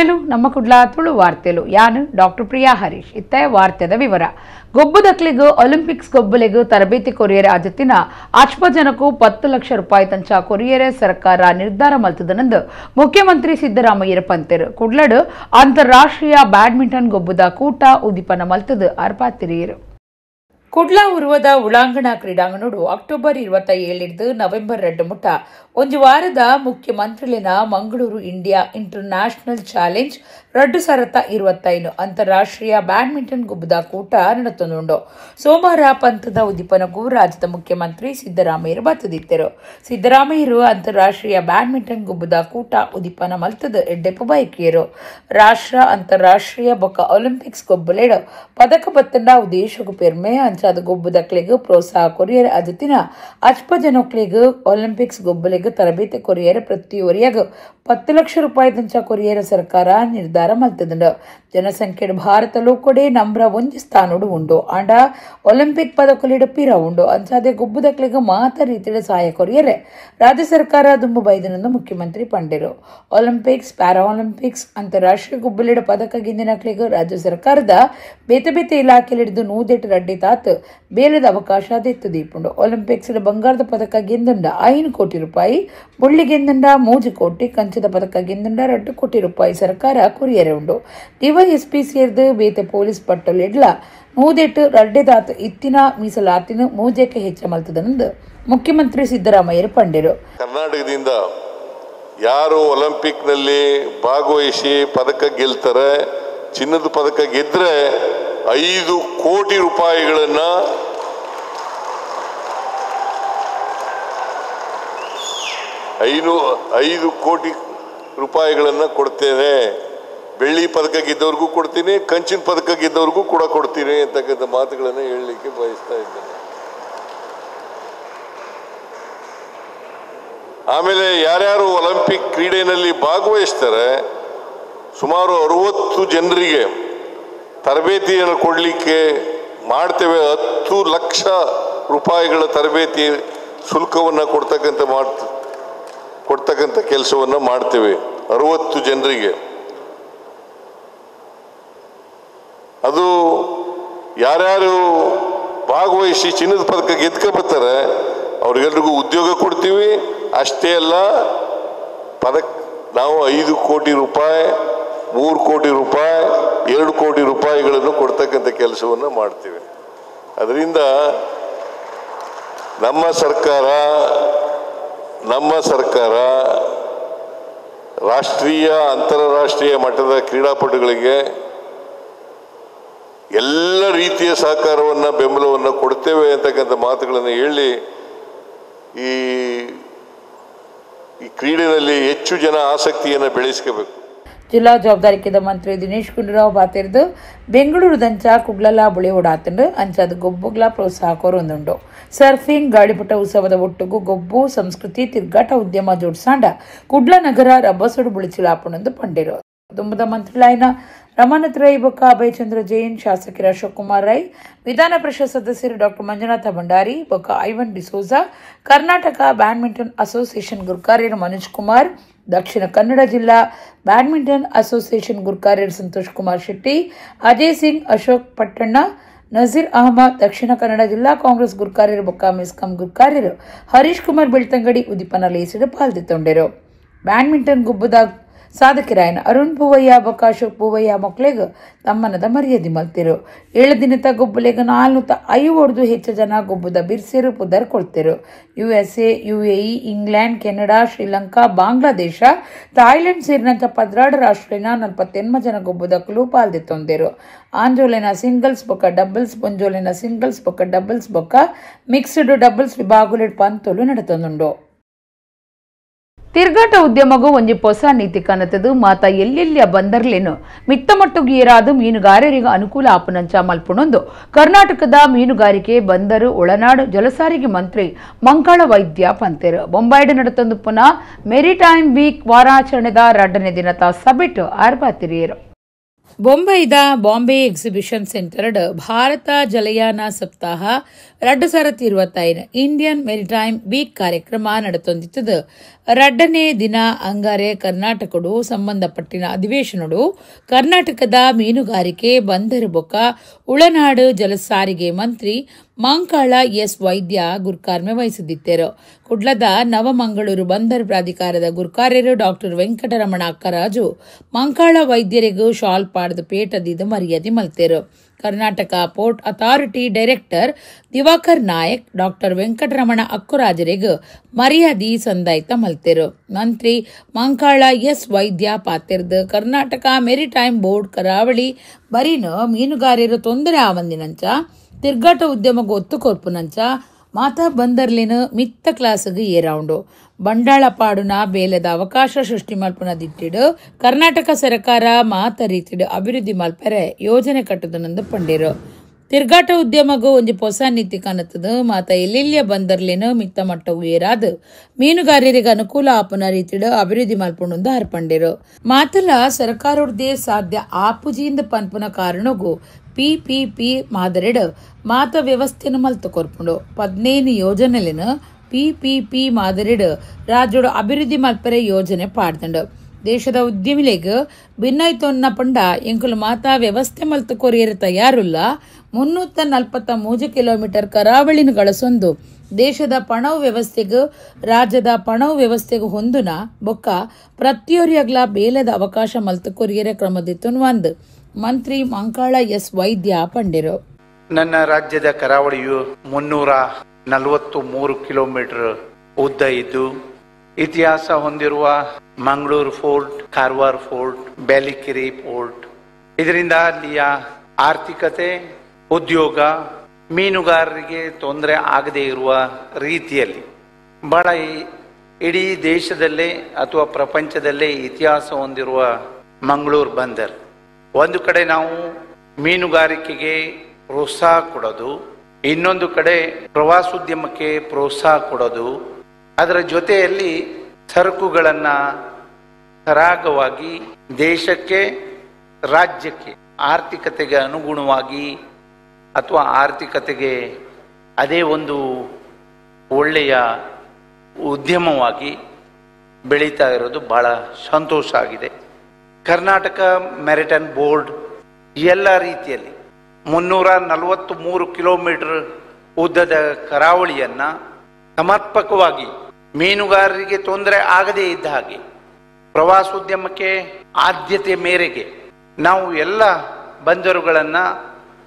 ನಮಸ್ತೆಲು ನಮ್ಮ ಕುಡ್ಲ ತುಳು ವಾರ್ತೆಲು ಯಾನು ಡಾಕ್ಟರ್ ಪ್ರಿಯಾ ಹರೀಶ್ ಇತ್ತ ವಾರ್ತೆದ ವಿವರ ಗೊಬ್ಬುದಕ್ಲಿಗೂ ಒಲಿಂಪಿಕ್ಸ್ ಗೊಬ್ಬಲೆಗೂ ತರಬೇತಿ ಕೊರಿಯರೆ ಆಜತ್ತಿನ ಜನಕ್ಕೂ 10 ಲಕ್ಷ ರೂಪಾಯಿ ತಂಚ ಕೊರಿಯರೆ ಸರ್ಕಾರ ನಿರ್ಧಾರ ಮಲ್ತದನಂದು ಮುಖ್ಯಮಂತ್ರಿ ಸಿದ್ದರಾಮಯ್ಯ ಪಂತೆರು ಕುಡ್ಲಡು ಅಂತಾರಾಷ್ಟ್ರೀಯ ಬ್ಯಾಡ್ಮಿಂಟನ್ ಗೊಬ್ಬುದ ಕೂಟ ಉದಿಪನ ಮಲ್ತದು ಅರ್ಪಾತಿರಿಯರು ಕುಡ್ಲ ಉರುವದ ಉಳಾಂಗಣ ಕ್ರೀಡಾಂಗಣಡು ಅಕ್ಟೋಬರ್ 27 ನವೆಂಬರ್ 2 ಮುಟ್ಟ ಒಂದು ವಾರದ ಮುಖ್ಯಮಂತ್ರಿಲಿನ ಮಂಗಳೂರು ಇಂಡಿಯಾ ಇಂಟರ್ನ್ಯಾಷನಲ್ ಚಾಲೆಂಜ್ 2025 ಅಂತಾರಾಷ್ಟ್ರೀಯ ಬ್ಯಾಡ್ಮಿಂಟನ್ ಗುಬ್ಬದ ಕೂಟ ನಡೆತೊಂದುಂಡು ಸೋಮವಾರ ಪಂಥದ ಉದ್ದೀಪನಗೂ ರಾಜ್ಯದ ಮುಖ್ಯಮಂತ್ರಿ ಸಿದ್ದರಾಮಯ್ಯ ಬತ್ತದಿತ್ತರು ಸಿದ್ದರಾಮಯ್ಯರು ಅಂತಾರಾಷ್ಟ್ರೀಯ ಬ್ಯಾಡ್ಮಿಂಟನ್ ಗುಬ್ಬದ ಕೂಟ ಉದ್ದೀಪನ ಮಲ್ತದ ಎಡ್ಡೆಪ್ಪು ಬೈಕಿಯರು ರಾಷ್ಟ್ರ ಅಂತಾರಾಷ್ಟ್ರೀಯ ಬೊಕ್ಕ ಒಲಿಂಪಿಕ್ಸ್ ಗೊಬ್ಬಲೇಡು ಪದಕ ಬತ್ತಂಡ ಉದ್ದೇಶಗೂ ಪೆರ್ಮೆ ಅಂಚಾದ ಗೊಬ್ಬುದಕ್ಲೆಗೂ ಪ್ರೋತ್ಸಾಹ ಕೊರಿಯರ್ ಅಜತಿನ ಜನಕ್ಲೆಗೂ ಒಲಿಂಪಿಕ್ಸ್ ಗೊಬ್ಬಲೆಗೂ ತರಬೇತಿ ಕೊರಿಯರ್ ಪ್ರತಿಯೊರಿಯಾಗ 10 ಲಕ್ಷ ರೂಪಾಯಿ ದಂಚ ಕೊರಿಯರ ಸರ್ಕಾರ ನಿರ್ಧಾರ ಮಲ್ತದಂಡ ಜನಸಂಖ್ಯೆ ಭಾರತಲು ಕೊಡೆ ನಂಬ್ರ 1 ಸ್ಥಾನಡು ಉಂಡು ಅಂಡ ಒಲಿಂಪಿಕ್ ಪದಕಲಿಡು ಪಿರ ಉಂಡು ಅಂಚಾದೆ ಗೊಬ್ಬುದಕ್ಲೆಗೂ ಮಾತ ರೀತಿಯ ಸಹಾಯ ಕೊರಿಯರೆ ರಾಜ್ಯ ಸರ್ಕಾರ ದುಂಬು ಬೈದನೆಂದು ಮುಖ್ಯಮಂತ್ರಿ ಪಂಡಿರು ಒಲಿಂಪಿಕ್ಸ್ ಪ್ಯಾರಾ ಒಲಿಂಪಿಕ್ಸ್ ಅಂತಾರಾಷ್ಟ್ರೀಯ ಗುಬ್ಬಲಿಡ ಪದಕ ಗಿಂದಿನಕ್ಲೆಗೂ ರಾಜ್ಯ ಸರ್ಕಾರದ ಬೇತೆ ಬೇತೆ ಇಲಾಖೆಲಿಡಿದು ನೂದೆಟ್ಟು ರಡ್ಡಿ ತಾತ್ ಬೇಲದ ಅವಕಾಶ ದೆತ್ತುದೀಪುಂಡು ಒಲಿಂಪಿಕ್ಸ್ ಬಂಗಾರದ ಪದಕ ಗೆಂದುಂಡ 5 ಕೋಟಿ ರೂಪಾಯಿ ಮುಳ್ಳಿ ಗೆಂದುಂಡ 3 ಕೋಟಿ ಕಂಚದ ಪದಕ ಗೆಂದುಂಡ 2 ಕೋಟಿ ರೂಪಾಯಿ ಸರ್ಕಾರ ಕೊರಿಯರೆ ಉಂಡು ಡಿವೈಎಸ್ಪಿ ಸೇರಿದು ಬೇತೆ ಪೊಲೀಸ್ ಪಟ್ಟಲು ಇಡ್ಲ ನೂದೆಟ್ಟು ರಡ್ಡೆದಾತ ಇತ್ತಿನ ಮೀಸಲಾತಿನ ಮೂಜಕ್ಕೆ ಹೆಚ್ಚ ಮಲ್ತದನೆಂದು ಮುಖ್ಯಮಂತ್ರಿ ಸಿದ್ದರಾಮಯ್ಯ ಪಂಡಿರು ಕರ್ನಾಟಕದಿಂದ ಯಾರು ಒಲಿಂಪಿಕ್ ನಲ್ಲಿ ಭಾಗವಹಿಸಿ ಪದಕ ಗೆಲ್ತಾರೆ ಚಿನ್ನದ ಪದಕ ಗೆದ್ರೆ 5 ಕೋಟಿ ರೂಪಾಯಿಗಳನ್ನ 5 ಕೋಟಿ ರೂಪಾಯಿಗಳನ್ನ ಕೊಡ್ತೇನೆ ಬೆಳ್ಳಿ ಪದಕ ಗೆದ್ದವ್ರಿಗೂ ಕೊಡ್ತೀನಿ ಕಂಚಿನ ಪದಕ ಗೆದ್ದವ್ರಿಗೂ ಕೂಡ ಕೊಡ್ತೀನಿ ಅಂತಕ್ಕಂಥ ಮಾತುಗಳನ್ನು ಹೇಳಲಿಕ್ಕೆ ಬಯಸ್ತಾ ಇದ್ದೇನೆ. ಆಮೇಲೆ ಯಾರ್ಯಾರು ಒಲಿಂಪಿಕ್ ಕ್ರೀಡೆಯಲ್ಲಿ ಭಾಗವಹಿಸ್ತಾರೆ ಸುಮಾರು 60 ಜನರಿಗೆ ತರಬೇತಿಯನ್ನು ಕೊಡಲಿಕ್ಕೆ ಮಾಡ್ತೇವೆ 10 ಲಕ್ಷ ರೂಪಾಯಿಗಳ ತರಬೇತಿ ಶುಲ್ಕವನ್ನು ಕೊಡ್ತಕ್ಕಂಥ ಕೆಲಸವನ್ನು ಮಾಡ್ತೇವೆ 60 ಜನರಿಗೆ. ಅದು ಯಾರ್ಯಾರು ಭಾಗವಹಿಸಿ ಚಿನ್ನದ ಪದಕ ಗೆದ್ಕೊಬರ್ತಾರೆ ಅವ್ರಿಗೆಲ್ರಿಗೂ ಉದ್ಯೋಗ ಕೊಡ್ತೀವಿ. ಅಷ್ಟೇ ಅಲ್ಲ ನಾವು 5 ಕೋಟಿ ರೂಪಾಯಿ 3 ಕೋಟಿ ರೂಪಾಯಿ 2 ಕೋಟಿ ರೂಪಾಯಿಗಳನ್ನು ಕೊಡ್ತಕ್ಕಂಥ ಕೆಲಸವನ್ನು ಮಾಡ್ತೀವಿ. ಅದರಿಂದ ನಮ್ಮ ಸರ್ಕಾರ ರಾಷ್ಟ್ರೀಯ ಅಂತಾರಾಷ್ಟ್ರೀಯ ಮಟ್ಟದ ಕ್ರೀಡಾಪಟುಗಳಿಗೆ ಎಲ್ಲ ರೀತಿಯ ಸಹಕಾರವನ್ನು ಬೆಂಬಲವನ್ನು ಕೊಡ್ತೇವೆ ಅಂತಕ್ಕಂಥ ಮಾತುಗಳನ್ನು ಹೇಳಿ ಈ ಕ್ರೀಡೆಯಲ್ಲಿ ಹೆಚ್ಚು ಜನ ಆಸಕ್ತಿಯನ್ನು ಬೆಳೆಸ್ಕೋಬೇಕು. ಜಿಲ್ಲಾ ಜವಾಬ್ದಾರಿಕೆದ ಮಂತ್ರಿ ದಿನೇಶ್ ಗುಂಡೂರಾವ್ ಬಾತಿರ್ದು ಬೆಂಗಳೂರು ದಂಚ ಕುಡ್ಲಲ ಬುಳಿ ಓಡಾತಂಡು ಅಂಚಾದ ಗೊಬ್ಬುಗ್ಲ ಪ್ರೋತ್ಸಾಹ ಕೊರೊಂದುಂಡು ಸರ್ಫಿಂಗ್ ಗಾಳಿಪಟ ಉತ್ಸವದ ಒಟ್ಟುಗು ಗೊಬ್ಬು ಸಂಸ್ಕೃತಿ ತಿರ್ಗಾಟ ಉದ್ಯಮ ಜೋಡಿಸಾಂಡ ಕುಡ್ಲ ನಗರ ರಬ್ಬಸೊಡು ಬುಳಿಚಿಲಾಪುಣಂದು ಪಂಡಿರು ದುಂಬದ ಮಂತ್ರಿಲಾಯನ ರಮಾನಾಥ್ ರೈ ಬೊಕ್ಕ ಅಭಯ್ ಚಂದ್ರ ಜೈನ್ ಶಾಸಕರ ಅಶೋಕ್ ಕುಮಾರ್ ರೈ ವಿಧಾನ ಪರಿಷತ್ ಸದಸ್ಯರು ಡಾಕ್ಟರ್ ಮಂಜುನಾಥ ಭಂಡಾರಿ ಬೊಕ್ಕ ಐವನ್ ಡಿಸೋಜಾ ಕರ್ನಾಟಕ ಬ್ಯಾಡ್ಮಿಂಟನ್ ಅಸೋಸಿಯೇಷನ್ ಗುರ್ಕಾರ್ಯರು ಮನೋಜ್ ಕುಮಾರ್ ದಕ್ಷಿಣ ಕನ್ನಡ ಜಿಲ್ಲಾ ಬ್ಯಾಡ್ಮಿಂಟನ್ ಅಸೋಸಿಯೇಷನ್ ಗುರ್ಕಾರ್ಯರು ಸಂತೋಷ್ ಕುಮಾರ್ ಶೆಟ್ಟಿ ಅಜಯ್ ಸಿಂಗ್ ಅಶೋಕ್ ಪಟ್ಟಣ್ಣ ನಜೀರ್ ಅಹಮದ್ ದಕ್ಷಿಣ ಕನ್ನಡ ಜಿಲ್ಲಾ ಕಾಂಗ್ರೆಸ್ ಗುರ್ಕಾರ್ಯರು ಬೊಕ್ಕ ಮೆಸ್ಕಾಂ ಗುರ್ಕಾರ್ಯರು ಹರೀಶ್ ಕುಮಾರ್ ಬೆಳ್ತಂಗಡಿ ಉದಿಪನ ಲೇಸಿಡು ಪಾಲ್ದಿತ್ತೊಂಡೆರು ಬ್ಯಾಡ್ಮಿಂಟನ್ ಗುಬ್ಬದ ಸಾಧಕರಾಯನ ಅರುಣ್ ಪೂವಯ್ಯ ಬೊಕ್ಕ ಅಶೋಕ್ ಪೂವಯ್ಯ ಮಕ್ಳೆಗ್ ತಮ್ಮನದ ಮರ್ಯಾದೆ ಮಲ್ತಿರು 7 ದಿನದ ಗೊಬ್ಬಲೆಗ 405 ಹೆಚ್ಚು ಜನ ಗೊಬ್ಬದ ಬಿರ್ಸೇರು ಪುದರ್ ಕೊಡ್ತಿರು USA UAE England Canada Sri Lanka Bangladesh Thailand ಸೇರಿದಂಥ 16 ರಾಷ್ಟ್ರನ 48 ಜನ ಗೊಬ್ಬದಕ್ಕೂ ಪಾಲ್ದಿತ್ತೊಂದಿರು ಆಂಜೋಲಿನ ಸಿಂಗಲ್ಸ್ ಬೊಕ್ಕ ಡಬಲ್ಸ್ ಬಂಜೋಲಿನ ಸಿಂಗಲ್ಸ್ ಬೊಕ್ಕ ಡಬಲ್ಸ್ ಬೊಕ್ಕ ಮಿಕ್ಸ್ಡ್ ಡಬಲ್ಸ್ ವಿಭಾಗಗಳು ಪಂತೋಲು ನಡೆತೊಂದುಂಡು ತಿರ್ಗಾಟ ಉದ್ಯಮಗೂ ಒಂಜಿ ಹೊಸ ನೀತಿ ಕನತದು ಮಾತ ಎಲ್ಲೆಲ್ಲಿಯ ಬಂದರ್ಲೇನು ಮಿತ್ತಮಟ್ಟುಗೆ ಏರಾದು ಮೀನುಗಾರರಿಗೆ ಅನುಕೂಲ ಆಪುನಂಚ ಮಲ್ಪುಣೊಂದು ಕರ್ನಾಟಕದ ಮೀನುಗಾರಿಕೆ ಬಂದರು ಒಳನಾಡು ಜಲಸಾರಿಗೆ ಮಂತ್ರಿ ಮಂಕಾಳ ವೈದ್ಯ ಪಂತೆರು ಬೊಂಬಾಯಿಡು ನಡೆತೊಂದು ಪುನಃ ಮೆರಿಟೈಮ್ ವೀಕ್ ವಾರಾಚರಣೆದ 2ನೇ ದಿನದ ಸಭೆಟ್ ಆರ್ಬಾತಿರಿಯರು ಬೊಂಬೈದ ಬಾಂಬೆ ಎಕ್ಸಿಬಿಷನ್ ಸೆಂಟರ್ಡ್ ಭಾರತ ಜಲಯಾನ ಸಪ್ತಾಹ 2025 ಇಂಡಿಯನ್ ಮೆರಿಟೈಮ್ ವೀಕ್ ಕಾರ್ಯಕ್ರಮ ನಡತೊಂದಿತ್ತದು. 2ನೇ ದಿನ ಅಂಗಾರೆ ಕರ್ನಾಟಕಡು ಸಂಬಂಧಪಟ್ಟಿನ ಅಧಿವೇಶನಡು ಕರ್ನಾಟಕದ ಮೀನುಗಾರಿಕೆ ಬಂದರು ಬೊಕ್ಕ ಉಳನಾಡು ಜಲಸಾರಿಗೆ ಮಂತ್ರಿ ಮಂಕಾಳ ಎಸ್ ವೈದ್ಯ ಗುರ್ಕಾರ್ಮೆ ವಹಿಸಿದ್ದರು. ಕುಡ್ಲದ ನವಮಂಗಳೂರು ಬಂದರು ಪ್ರಾಧಿಕಾರದ ಗುರ್ಕಾರ್ಯರು ಡಾಕ್ಟರ್ ವೆಂಕಟರಮಣ ಅಕ್ಕರಾಜು ಮಂಕಾಳ ವೈದ್ಯರಿಗೂ ಶಾಲ್ ಪಾಡ್ದು ಪೇಟದಿದ್ದು ಮರ್ಯಾದೆ ಮಲ್ತೇರು. Karnataka port authority director Diwakar Naik doctor Venkataramana ಅಕ್ಕರಾಜರಿಗೂ ಮರ್ಯಾದೆ ಸಂದಾಯ್ತ ಮಲ್ತೇರು. ಮಂತ್ರಿ ಮಂಕಾಳ ಎಸ್ ವೈದ್ಯ ಪಾತಿರ್ದು ಕರ್ನಾಟಕ ಮೆರಿಟೈಮ್ ಬೋರ್ಡ್ ಕರಾವಳಿ ಬರೀನು ಮೀನುಗಾರರು ತೊಂದರೆ ಆವಂದಿನಂಚ ತಿರ್ಗಾಟ ಉದ್ಯಮಕ್ಕೆ ಒತ್ತು ಕೊರ್ಪುನಂಚ ಮಾತಾ ಬಂದರ್ಲಿನ ಮಿತ್ತ ಕ್ಲಾಸ್ಗೆ ಏರೌಂಡು ಬಂಡಾಳ ಪಾಡುನ ಬೇಲೆದ ಅವಕಾಶ ಸೃಷ್ಟಿ ಮಲ್ಪನದಿಟ್ಟಿಡು ಕರ್ನಾಟಕ ಸರ್ಕಾರ ಮಾತ ರೀತಿಡು ಅಭಿವೃದ್ಧಿ ಮಲ್ಪರೆ ಯೋಜನೆ ಕಟ್ಟುದನಂದು ಪಂಡಿರು. ತಿರ್ಗಾಟ ಉದ್ಯಮಗೂ ಒಂಜಿ ಹೊಸ ನೀತಿ ಕಾಣುತ್ತದೆ. ಮಾತ ಎಲ್ಲೆಲ್ಲಿಯ ಬಂದರ್ಲಿನ ಮಿತ್ತ ಮಟ್ಟವು ಏರಾದು ಮೀನುಗಾರರಿಗೆ ಅನುಕೂಲ ಆಪನ ರೀತಿಡು ಅಭಿವೃದ್ಧಿ ಮಲ್ಪುಂಡು ಹರ್ಪಂಡಿರು. ಮಾತಲ ಸರ್ಕಾರದೇ ಸಾಧ್ಯ ಆಪುಜಿಯಿಂದ ಪನ್ಪುನ ಕಾರಣಗೂ PPP ಮಾದರಿಡು ಮಾತ ವ್ಯವಸ್ಥೆಯನ್ನು ಮಲ್ತು ಕೊರ್ಪುಂಡು 15 ಯೋಜನೆಲಿನ PPP ಮಾದರಿಡು ರಾಜ್ಯಡು ಅಭಿವೃದ್ಧಿ ಮಲ್ಪರೆ ಯೋಜನೆ ಪಾಡ್ದಂಡು. ದೇಶದ ಉದ್ಯಮಿಲೆಗ್ ಭಿನ್ನೈತೊನ್ನ ಪಂಡ ಎಂಕುಲು ಮಾತಾ ವ್ಯವಸ್ಥೆ ಮಲ್ತು ಕೊರಿಯರು ತಯಾರುಲ್ಲ 343 ಕಿಲೋಮೀಟರ್ ಕರಾವಳಿನ ಗಳಸೊಂದು ದೇಶದ ಪಣವು ವ್ಯವಸ್ಥೆಗೂ ರಾಜ್ಯದ ಪಣವು ವ್ಯವಸ್ಥೆಗೂ ಹೊಂದುನ ಬೊಕ್ಕ ಪ್ರತಿಯೊರಿಯಗ್ಲ ಬೇಲೆದ ಅವಕಾಶ ಮಲ್ತು ಕೊರಿಯರ ಕ್ರಮದಿತ್ತು ಒಂದು ಮಂತ್ರಿ ಮಂಕಾಳ ಎಸ್ ವೈದ್ಯ ಪಂಡಿರು. ನನ್ನ ರಾಜ್ಯದ ಕರಾವಳಿಯು 343 ಕಿಲೋಮೀಟರ್ ಉದ್ದ ಇದ್ದು ಇತಿಹಾಸ ಹೊಂದಿರುವ Mangaluru port, Karwar port, Belikeri port, ಇದರಿಂದ ಅಲ್ಲಿಯ ಆರ್ಥಿಕತೆ, ಉದ್ಯೋಗ, ಮೀನುಗಾರರಿಗೆ ತೊಂದರೆ ಆಗದೇ ಇರುವ ರೀತಿಯಲ್ಲಿ ಬಹಳ ಇಡೀ ದೇಶದಲ್ಲೇ ಅಥವಾ ಪ್ರಪಂಚದಲ್ಲೇ ಇತಿಹಾಸ ಹೊಂದಿರುವ ಮಂಗಳೂರು ಬಂದರ್. ಒಂದು ಕಡೆ ನಾವು ಮೀನುಗಾರಿಕೆಗೆ ಪ್ರೋತ್ಸಾಹ ಕೊಡೋದು, ಇನ್ನೊಂದು ಕಡೆ ಪ್ರವಾಸೋದ್ಯಮಕ್ಕೆ ಪ್ರೋತ್ಸಾಹ ಕೊಡೋದು, ಅದರ ಜೊತೆಯಲ್ಲಿ ಸರಕುಗಳನ್ನು ಸರಾಗವಾಗಿ ದೇಶಕ್ಕೆ, ರಾಜ್ಯಕ್ಕೆ, ಆರ್ಥಿಕತೆಗೆ ಅನುಗುಣವಾಗಿ ಅಥವಾ ಆರ್ಥಿಕತೆಗೆ ಅದೇ ಒಂದು ಒಳ್ಳೆಯ ಉದ್ಯಮವಾಗಿ ಬೆಳೀತಾ ಇರೋದು ಬಹಳ ಸಂತೋಷ ಆಗಿದೆ. ಕರ್ನಾಟಕ ಮೆರಿಟೈಮ್ ಬೋರ್ಡ್ ಎಲ್ಲ ರೀತಿಯಲ್ಲಿ 343 ಕಿಲೋಮೀಟರ್ ಉದ್ದದ ಕರಾವಳಿಯನ್ನು ಸಮರ್ಪಕವಾಗಿ ಮೀನುಗಾರರಿಗೆ ತೊಂದರೆ ಆಗದೇ ಇದ್ದ ಹಾಗೆ ಪ್ರವಾಸೋದ್ಯಮಕ್ಕೆ ಆದ್ಯತೆ ಮೇರೆಗೆ ನಾವು ಎಲ್ಲ ಬಂದರುಗಳನ್ನು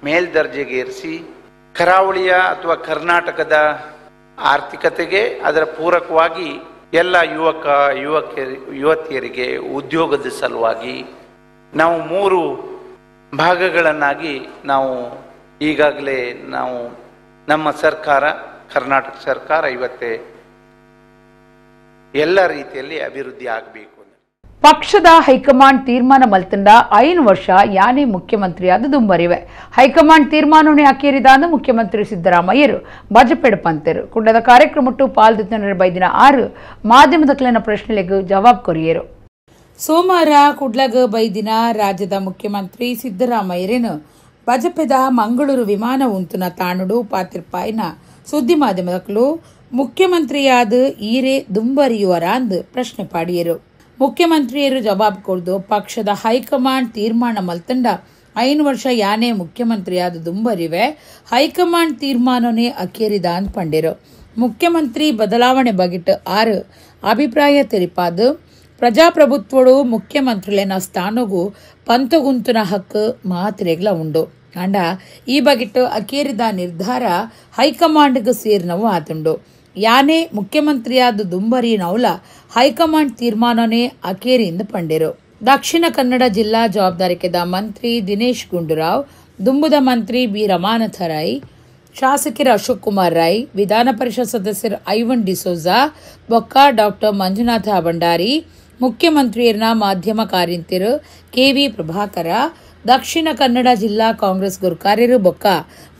ಮೇಲ್ದರ್ಜೆಗೇರಿಸಿ ಕರಾವಳಿಯ ಅಥವಾ ಕರ್ನಾಟಕದ ಆರ್ಥಿಕತೆಗೆ ಅದರ ಪೂರಕವಾಗಿ ಎಲ್ಲ ಯುವತಿಯರಿಗೆ ಉದ್ಯೋಗದ ಸಲುವಾಗಿ ನಾವು 3 ಭಾಗಗಳನ್ನಾಗಿ ನಾವು ಈಗಾಗಲೇ ನಮ್ಮ ಸರ್ಕಾರ, ಕರ್ನಾಟಕ ಸರ್ಕಾರ ಇವತ್ತೇ ಎಲ್ಲ ರೀತಿಯಲ್ಲಿ ಅಭಿವೃದ್ಧಿ ಆಗಬೇಕು. ಪಕ್ಷದ ಹೈಕಮಾಂಡ್ ತೀರ್ಮಾನ ಮಲ್ತಂಡ 5 ವರ್ಷ ಯಾನೇ ಮುಖ್ಯಮಂತ್ರಿಯಾದ ದುಂಬರಿವೆ. ಹೈಕಮಾಂಡ್ ತೀರ್ಮಾನವೇ ಅಕೇರಿದಾಂದು ಮುಖ್ಯಮಂತ್ರಿ ಸಿದ್ದರಾಮಯ್ಯರು ಬಜಪೆಡ್ ಪಂತರು ಕುಂಡದ ಕಾರ್ಯಕ್ರಮಟ್ಟು ಪಾಲ್ದಿತ್ತ ಬೈದಿನ 6 ಮಾಧ್ಯಮದ ಕ್ಲೈನ ಪ್ರಶ್ನೆಲೆಗೂ ಜವಾಬ್ ಕೊರಿಯರು. ಸೋಮವಾರ ಕುಡ್ಲಗ ಬೈದಿನ ರಾಜ್ಯದ ಮುಖ್ಯಮಂತ್ರಿ ಸಿದ್ದರಾಮಯ್ಯರೇನು ಬಜಪೆದ ಮಂಗಳೂರು ವಿಮಾನ ಉಂತುನ ತಾಣುಡು ಪಾತಿರ್ಪಾಯಿನ ಸುದ್ದಿ ಮಾಧ್ಯಮದಕ್ಕಲು ಮುಖ್ಯಮಂತ್ರಿಯಾದ ಈರೇ ದುಂಬರಿಯುವರ ಅಂದು ಪ್ರಶ್ನೆ ಪಾಡಿಯರು. ಮುಖ್ಯಮಂತ್ರಿಯರು ಜವಾಬ್ ಕೊಡ್ದು ಪಕ್ಷದ ಹೈಕಮಾಂಡ್ ತೀರ್ಮಾನ ಮಲ್ತಂಡ 5 ವರ್ಷ ಯಾನೇ ಮುಖ್ಯಮಂತ್ರಿಯಾದ ದುಂಬರಿವೆ ಹೈಕಮಾಂಡ್ ತೀರ್ಮಾನನೇ ಅಕೇರಿದ ಅಂತ ಪಂಡಿರು. ಮುಖ್ಯಮಂತ್ರಿ ಬದಲಾವಣೆ ಬಗಿಟ್ಟು 6 ಅಭಿಪ್ರಾಯ ತೆರಿಪಾದು ಪ್ರಜಾಪ್ರಭುತ್ವಡು ಮುಖ್ಯಮಂತ್ರಿಲೇನ ಸ್ಥಾನಗೂ ಪಂತಗುಂತುನ ಹಕ್ಕು ಮಾತ್ರೆಗ್ಲ ಉಂಡು ಅಂಡ ಈ ಬಗಿಟ್ಟು ಅಕೇರಿದ ನಿರ್ಧಾರ ಹೈಕಮಾಂಡ್ಗೆ ಸೇರ್ನವು ಆತುಂಡು. ಯಾನೇ ಮುಖ್ಯಮಂತ್ರಿಯಾದ ದುಂಬರಿ ನೌಲ ಹೈಕಮಾಂಡ್ ತೀರ್ಮಾನನೇ ಅಕೇರಿಯಿಂದ ಪಂಡಿರು. ದಕ್ಷಿಣ ಕನ್ನಡ ಜಿಲ್ಲಾ ಜವಾಬ್ದಾರಿಕೆದ ಮಂತ್ರಿ ದಿನೇಶ್ ಗುಂಡೂರಾವ್, ದುಂಬುದ ಮಂತ್ರಿ ಬಿ ರಮಾನಾಥ ರೈ, ಶಾಸಕರು ಅಶೋಕ್ ಕುಮಾರ್ ರೈ, ವಿಧಾನ ಪರಿಷತ್ ಸದಸ್ಯರು ಐವನ್ ಡಿಸೋಜಾ, ಬೊಕ್ಕ ಡಾಕ್ಟರ್ ಮಂಜುನಾಥ ಭಂಡಾರಿ, ಮುಖ್ಯಮಂತ್ರಿಯರನ್ನ ಮಾಧ್ಯಮ ಕಾರ್ಯಂತಿರು KV ಪ್ರಭಾಕರ, ದಕ್ಷಿಣ ಕನ್ನಡ ಜಿಲ್ಲಾ ಕಾಂಗ್ರೆಸ್ ಗುರ್ಕಾರ್ಯರು ಬೊಕ್ಕ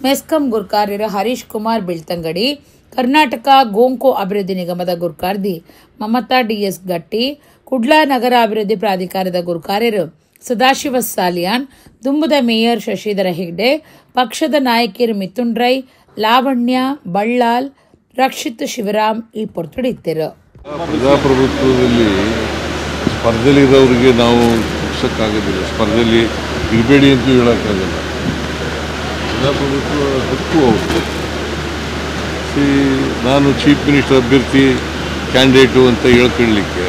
ಮೆಸ್ಕಾಂ ಗುರ್ಕಾರ್ಯರು ಹರೀಶ್ ಕುಮಾರ್ ಬೆಳ್ತಂಗಡಿ, ಕರ್ನಾಟಕ ಗೋಂಕೋ ಅಭಿವೃದ್ಧಿ ನಿಗಮದ ಗುರ್ಕಾರ್ದಿ ಮಮತಾ DS ಗಟ್ಟಿ, ಕುಡ್ಲಾ ನಗರ ಅಭಿವೃದ್ಧಿ ಪ್ರಾಧಿಕಾರದ ಗುರ್ಕಾರ್ಯರು ಸದಾಶಿವ ಸಾಲಿಯಾನ್, ದುಂಬದ ಮೇಯರ್ ಶಶಿಧರ ಹೆಗ್ಡೆ, ಪಕ್ಷದ ನಾಯಕಿಯರು ಮಿಥುನ್ ರೈ, ಲಾವಣ್ಯ, ಬಳ್ಳಾಲ್, ರಕ್ಷಿತ್ ಶಿವರಾಮ್ ಈ ಪೊರ್ತುಡಿತ್ತರು. ಪ್ರಜಾಪ್ರಭುತ್ವದಲ್ಲಿ ಸ್ಪರ್ಧೆಯಲ್ಲಿರೋರಿಗೆ ನಾವು ಮುಗಿಸೋಕ್ಕಾಗೋದಿಲ್ಲ, ಸ್ಪರ್ಧೆಯಲ್ಲಿ ಇರಬೇಡಿ ಅಂತೂ ಹೇಳೋಕ್ಕಾಗಲ್ಲ. ಪ್ರಜಾಪ್ರಭುತ್ವ ಹಕ್ಕು ಅವ್ರಿಗೆ. ನಾನು ಚೀಫ್ ಮಿನಿಸ್ಟರ್ ಅಭ್ಯರ್ಥಿ ಕ್ಯಾಂಡಿಡೇಟು ಅಂತ ಹೇಳ್ಕೊಳ್ಳಲಿಕ್ಕೆ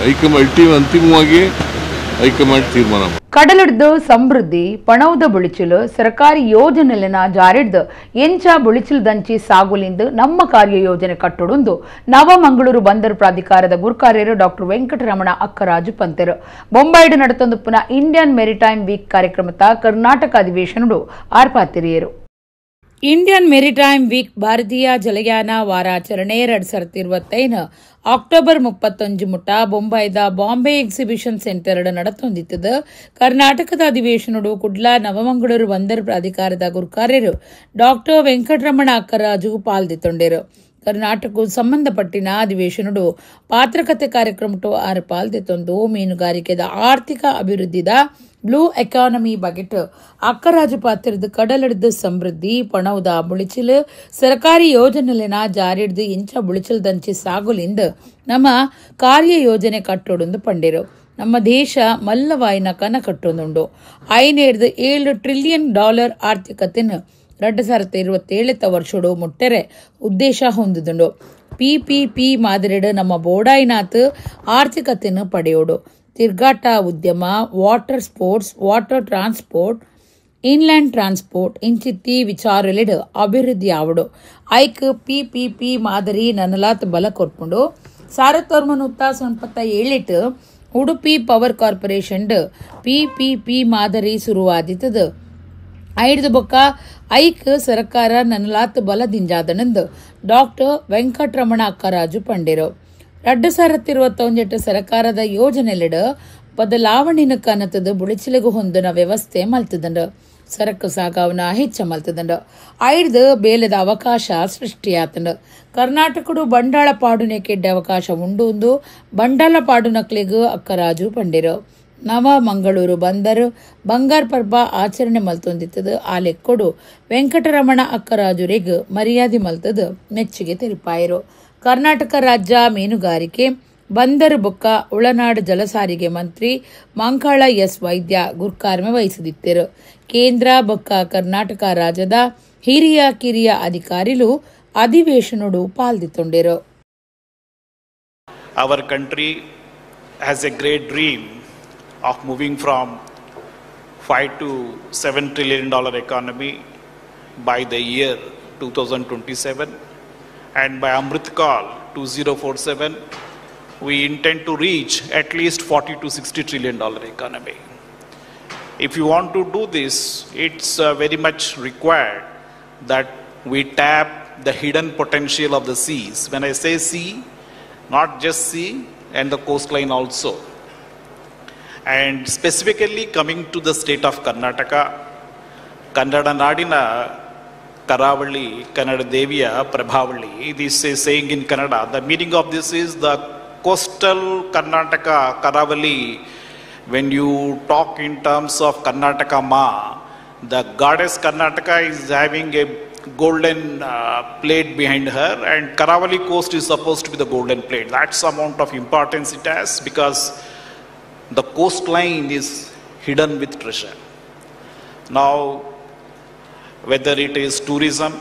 ಅಂತಿಮವಾಗಿ ಹೈಕಮಾಂಡ್ ತೀರ್ಮಾನ. ಕಡಲಿಡ್ದು ಸಮೃದ್ಧಿ ಪಣೌದ ಬುಳಿಚಿಲು ಸರ್ಕಾರಿ ಯೋಜನೆಲೆನ ಜಾರಿಡ್ದು ಎಂಚ ಬುಳಿಚಿಲ್ದಂಚಿ ಸಾಗುಲಿಂದು ನಮ್ಮ ಕಾರ್ಯ ಯೋಜನೆ ಕಟ್ಟೊಡುಂದು ನವಮಂಗಳೂರು ಬಂದರು ಪ್ರಾಧಿಕಾರದ ಗುರ್ಕಾರ್ಯರು ಡಾಕ್ಟರ್ ವೆಂಕಟರಮಣ ಅಕ್ಕರಾಜು ಪಂತೆರು ಬೊಂಬೈಡು ನಡತೊಂದು ಪುನಃ ಇಂಡಿಯನ್ ಮೆರಿಟೈಮ್ ವೀಕ್ ಕಾರ್ಯಕ್ರಮದ ಕರ್ನಾಟಕ ಅಧಿವೇಶನಡು ಆರ್ಪಾತಿರಿಯರು. ಇಂಡಿಯನ್ ಮೆರಿಟೈಮ್ ವೀಕ್ ಭಾರತೀಯ ಜಲಯಾನ ವಾರಾಚರಣೆ 2025 ಅಕ್ಟೋಬರ್ 31 ಮುಟ ಬೊಂಬೈದ ಬಾಂಬೆ ಎಕ್ಸಿಬಿಷನ್ ಸೆಂಟರ್ ನಡತೊಂದಿತ್ತದ ಕರ್ನಾಟಕದ ಅಧಿವೇಶನಡು ಕುಡ್ಲ ನವಮಂಗಳೂರು ಬಂದರು ಪ್ರಾಧಿಕಾರದ ಗುರ್ಕಾರ್ಯರು ಡಾಕ್ಟರ್ ವೆಂಕಟರಮಣ ಅಕ್ಕರಾಜು ಪಾಲ್ದಿತ್ತೊಂಡರು. ಕರ್ನಾಟಕಕ್ಕೂ ಸಂಬಂಧಪಟ್ಟಿನ ಅಧಿವೇಶನಡು ಪಾತ್ರಕತೆ ಕಾರ್ಯಕ್ರಮಟು ಆರು ಪಾಲ್ದಿತ್ತೊಂದು ಮೀನುಗಾರಿಕೆದ ಆರ್ಥಿಕ ಅಭಿವೃದ್ಧಿದ ಬ್ಲೂ ಎಕಾನಮಿ ಬಗೆಟ್ ಅಕ್ಕರಾಜು ಪಾತ್ರದ ಕಡಲಿಡ್ದು ಸಮೃದ್ಧಿ ಪಣೌದ ಬುಳಿಚಿಲು ಸರ್ಕಾರಿ ಯೋಜನೆಲೆನ ಜಾರಿಡ್ದು ಇಂಚ ಬುಳಿಚಿಲ್ದಂಚಿ ಸಾಗುಲಿಂದ ನಮ್ಮ ಕಾರ್ಯ ಯೋಜನೆ ಕಟ್ಟೊಡುಂದು ಪಂಡಿರು. ನಮ್ಮ ದೇಶ ಮಲ್ಲವಾಯಿನ ಕನ ಕಟ್ಟೊಂದುಂಡು 7 ಟ್ರಿಲಿಯನ್ ಡಾಲರ್ ಆರ್ಥಿಕತೆನ 2027 ವರ್ಷಡು ಮುಟ್ಟರೆ ಉದ್ದೇಶ ಹೊಂದುದುಂಡು. PPP ಮಾದರಿಡು ನಮ್ಮ ಬೋಡಾಯಿನಾತ್ ಆರ್ಥಿಕತೆಯನ್ನು ಪಡೆಯೋಡು. ತಿರ್ಗಾಟ ಉದ್ಯಮ, water sports, water transport, inland transport ಇಂಚಿತ್ತಿ ವಿಚಾರಲಿಡು ಅಭಿವೃದ್ಧಿ ಆವಡು. ಐಕ್ PPP ಮಾದರಿ ನನ್ನಲಾತ್ ಬಲ ಕೊರ್ಪುಂಡು 1997 ಉಡುಪಿ ಪವರ್ ಕಾರ್ಪೊರೇಷನ್ PPP ಮಾದರಿ ಶುರುವಾದಿತ್ತದ. ಐಡ್ದು ಬೊಕ್ಕ ಐಕ್ ಸರ್ಕಾರ ನನ್ನಲಾತ್ ಬಲದಿಂಜಾದನಂದು ಡಾಕ್ಟರ್ ವೆಂಕಟರಮಣ ಅಕ್ಕರಾಜು ಪಂಡಿರು. 2028 ಸರ್ಕಾರದ ಯೋಜನೆಲೆಡು ಬದಲಾವಣೆನ ಕನತದ ಬುಳಿಚಿಲಗು ಹೊಂದನ ವ್ಯವಸ್ಥೆ ಮಲ್ತದಂಡು. ಸರಕು ಸಾಗಾವನ ಹೆಚ್ಚ ಮಲ್ತದಂಡು. ಐಡ್ದು ಬೇಲೆದ ಅವಕಾಶ ಸೃಷ್ಟಿಯಾತಂಡು. ಕರ್ನಾಟಕಡು ಬಂಡಾಳ ಪಾಡುನೆ ಕೆಡ್ಡ ಅವಕಾಶ ಉಂಡು ಬಂಡಾಳ ಪಾಡುನಕ್ಲಿಗೂ ಅಕ್ಕರಾಜು ಪಂಡಿರು. ನವ ಮಂಗಳೂರು ಬಂದರು ಬಂಗಾರ ಪರ್ಬ ಆಚರಣೆ ಮಲ್ತೊಂದಿತ್ತದು. ಆ ಲೆಕ್ಕೊಡು ವೆಂಕಟರಮಣ ಅಕ್ಕರಾಜುರಿಗ್ ಮರ್ಯಾದೆ ಮಲ್ತದ ಮೆಚ್ಚುಗೆ ತೆರಿಪಾಯಿರು. ಕರ್ನಾಟಕ ರಾಜ್ಯ ಮೀನುಗಾರಿಕೆ ಬಂದರು ಬೊಕ್ಕ ಒಳನಾಡು ಜಲಸಾರಿಗೆ ಮಂತ್ರಿ ಮಂಕಾಳ ಎಸ್ ವೈದ್ಯ ಗುರ್ಕಾರ್ಮೆ ವಹಿಸಿದಿತ್ತರು. ಕೇಂದ್ರ ಬೊಕ್ಕ ಕರ್ನಾಟಕ ರಾಜ್ಯದ ಹಿರಿಯ ಕಿರಿಯ ಅಧಿಕಾರಿಗಳು ಅಧಿವೇಶನಡು ಪಾಲ್ದಿತ್ತೊಂಡಿರು. Our country has a great dream of moving from $5 to $7 trillion economy by the year 2027, and by Amrit Kaal 2047 we intend to reach at least $40 to $60 trillion economy. If you want to do this, it's very much required that we tap the hidden potential of the seas. When I say sea, not just sea and the coastline also. And specifically coming to the state of Karnataka, Kannada Nadina Karavali, Kannada Deviya Prabhavali, this is saying in Kannada, the meaning of this is the coastal Karnataka, Karavali. When you talk in terms of Karnataka Ma, the goddess Karnataka is having a golden plate behind her, and Karavali coast is supposed to be the golden plate. That's the amount of importance it has, because the coastline is hidden with treasure. Now, whether it is tourism,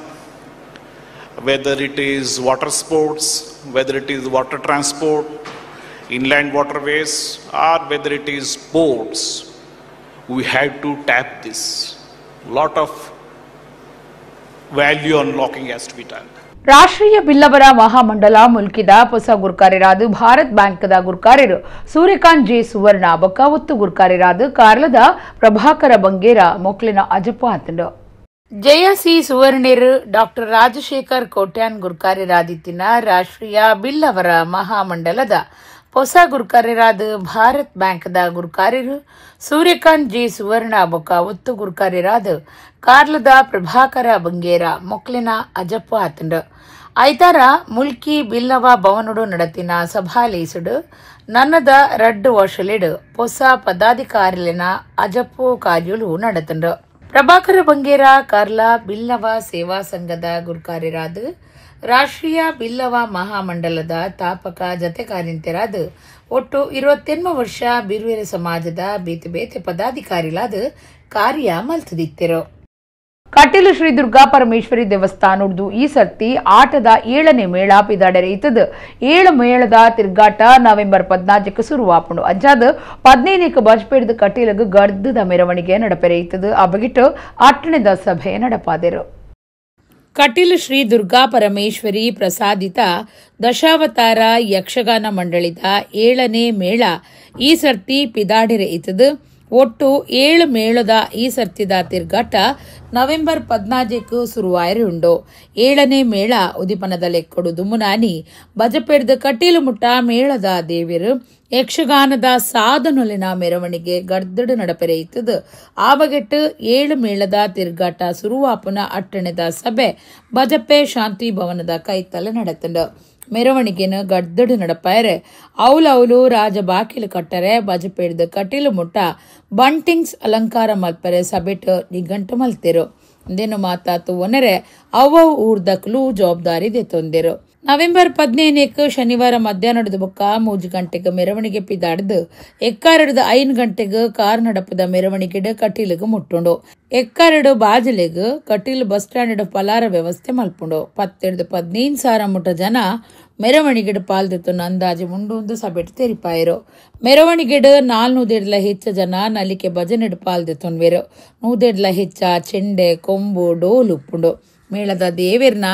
whether it is water sports, whether it is water transport, inland waterways, or whether it is ports, we have to tap this. Lot of value unlocking has to be done. ರಾಷ್ಟ್ರೀಯ ಬಿಲ್ಲವರ ಮಹಾಮಂಡಲ ಮುಲ್ಕಿದ ಹೊಸ ಗುರ್ಕಾರಿರಾದ Bharat ಬ್ಯಾಂಕ್ದ ಗುರ್ಕಾರಿರು Suryakant J ಸುವರ್ಣ ಬೊಕ್ಕ ಒತ್ತು ಗುರ್ಕಾರಿರಾದ ಕಾರ್ಲದ Prabhakar Bangera ಮೊಕ್ಲಿನ ಅಜಪ್ಪ ಹತ್ತಂಡು. Jayasi ಸುವರ್ಣಿರು doctor Rajashekhar Kotian ಗುರ್ಕಾರಿರಾದಿತ್ತಿನ ರಾಷ್ಟ್ರೀಯ ಬಿಲ್ಲವರ ಮಹಾಮಂಡಲದ ಹೊಸ ಗುರ್ಕಾರಿರಾದ Bharat ಬ್ಯಾಂಕ್ದ ಗುರ್ಕಾರಿರು Suryakant J ಸುವರ್ಣ ಬೊಕ್ಕ ಒತ್ತು ಗುರ್ಕಾರಿರಾದ ಕಾರ್ಲದ ಪ್ರಭಾಕರ ಬಂಗೇರ ಮೊಕ್ಲಿನ ಅಜಪ್ಪ ಹತ್ತಂಡು. ಐತಾರ ಮುಲ್ಕಿ ಬಿಲ್ಲವ ಭವನುಡು ನಡತಿನ ಸಭಾಲೇಸುಡು ನನ್ನದ 2 ವರ್ಷಲಿಡು ಹೊಸ ಪದಾಧಿಕಾರಿಲಿನ ಅಜಪ್ಪು ಕಾರ್ಯಗಳು ನಡೆತಂಡು. ಪ್ರಭಾಕರ ಬಂಗೇರ ಕಾರ್ಲಾ ಬಿಲ್ಲವ ಸೇವಾ ಸಂಘದ ಗುರುಕಾರ್ಯರಾದ ರಾಷ್ಟ್ರೀಯ ಬಿಲ್ಲವ ಮಹಾಮಂಡಲದ ತಾಪಕ ಜತೆ ಕಾರ್ಯಂತರಾದ ಒಟ್ಟು 28 ವರ್ಷ ಬಿರುವೆರೆ ಸಮಾಜದ ಬೇತೆ ಬೇತೆ ಪದಾಧಿಕಾರಿಲಾದ ಕಾರ್ಯ ಮಲ್ತದಿತ್ತೆರು. ಕಟೀಲು ಶ್ರೀ ದುರ್ಗಾ ಪರಮೇಶ್ವರಿ ದೇವಸ್ಥಾನದ್ದು ಈ ಸರ್ತಿ ಆಟದ 7ನೇ ಮೇಳ ಪಿದಾಡರೆ ಇತ್ತದ 7 ಮೇಳದ ತಿರ್ಗಾಟ ನವೆಂಬರ್ 14ಕ್ಕೆ ಶುರುವಾಪುಂಡು. ಅಂಚಾದ 15ಕ್ಕೆ ಬಜ್ಪೇಟದ ಕಟೀಲಗ ಗರ್ದದ ಮೆರವಣಿಗೆ ನಡಪೆರೆ ಇತ್ತದ. ಆ ಬಗಿಟ್ಟು 8ನೇದ ಸಭೆ ನಡಪಾದೆರು. ಕಟೀಲು ಶ್ರೀ ದುರ್ಗಾ ಪರಮೇಶ್ವರಿ ಪ್ರಸಾದಿತ ದಶಾವತಾರ ಯಕ್ಷಗಾನ ಮಂಡಳಿದ 7ನೇ ಮೇಳ ಈ ಸರ್ತಿ ಪಿದಾಡಿರೆ ಇತ್ತದ. ಒಟ್ಟು 7 ಮೇಳದ ಈ ಸರ್ತಿದ ತಿರ್ಗಾಟ ನವೆಂಬರ್ 14ಕ್ಕೆ ಶುರುವಾಯಿರುಂಡು. 7ನೇ ಮೇಳ ಉದಿಪನದ ಲೆಕ್ಕಡು ದುಮುನಾನಿ ಬಜಪೇಟದ ಕಟೀಲು ಮುಟ್ಟ ಮೇಳದ ದೇವಿರು ಯಕ್ಷಗಾನದ ಸಾಧನೊಲಿನ ಮೆರವಣಿಗೆ ಗರ್ದಡು ನಡಪೆರೆ ಇತ್ತದ. ಆ ಬಗೆಟ್ಟು 7 ಮೇಳದ ತಿರ್ಗಾಟ ಶುರುವಾಪುನ 8ನೇದ ಸಭೆ ಬಜಪೆ ಶಾಂತಿ ಭವನದ ಕೈತಲೆ ನಡೆತಂಡು. ಮೆರವಣಿಗೆನ ಗಡ್ದಡು ನಡಪಾಯರೆ ಅವಲು ರಾಜ ಬಾಕಿಲು ಕಟ್ಟರೆ ಬಜಪೇಟದ ಕಟೀಲು ಮುಟ್ಟ ಬಂಟಿಂಗ್ಸ್ ಅಲಂಕಾರ ಮಲ್ಪರೆ ಸಭೆಟ್ ನಿಘಂಟು ಮಲ್ತೆರು. ಇಂದೇನು ಮಾತಾತು ಒನರೆ ಅವ ಊರ್ದಕ್ಲು ಜವಾಬ್ದಾರಿ ದೆತ್ತೊಂದೆರು. ನವೆಂಬರ್ 15ಕ್ಕೆ ಶನಿವಾರ ಮಧ್ಯಾಹ್ನದ ಬುಕ್ಕ 3 ಗಂಟೆಗೆ ಮೆರವಣಿಗೆ ಪಿದಾಡ್ದು ಎಕ್ಕಾರಡ್ದ 5 ಗಂಟೆಗೆ ಕಾರ್ ನಡಪದ ಮೆರವಣಿಗೆ ಕಟೀಲಿಗೆ ಮುಟ್ಟುಂಡು. ಎಕ್ಕಾರಡು ಬಾಜಲೆಗೆ ಕಟೀಲು ಬಸ್ ಸ್ಟ್ಯಾಂಡ್ ಪಲಾರ ವ್ಯವಸ್ಥೆ ಮಲ್ಪುಂಡು. 15,000 ಮುಟ್ಟ ಜನ ಮೆರವಣಿಗೆಡ್ ಪಾಲ್ದಿತ್ತು ಅಂದಾಜು ಮುಂಡೊಂದು ಸಭೆಟ್ ತೆರಿಪಾಯರು. ಮೆರವಣಿಗೆಡ್ 400 ಹೆಚ್ಚ ಜನ ನಲಿಕೆ ಭಜನೆಡ್ ಪಾಲ್ದಿತ್ತೊನ್ವೇರು. 100 ಹೆಚ್ಚ ಚೆಂಡೆ ಕೊಂಬು ಡೋಲು ಉಪ್ಪುಂಡು. ಮೇಳದ ದೇವೇರ್ನ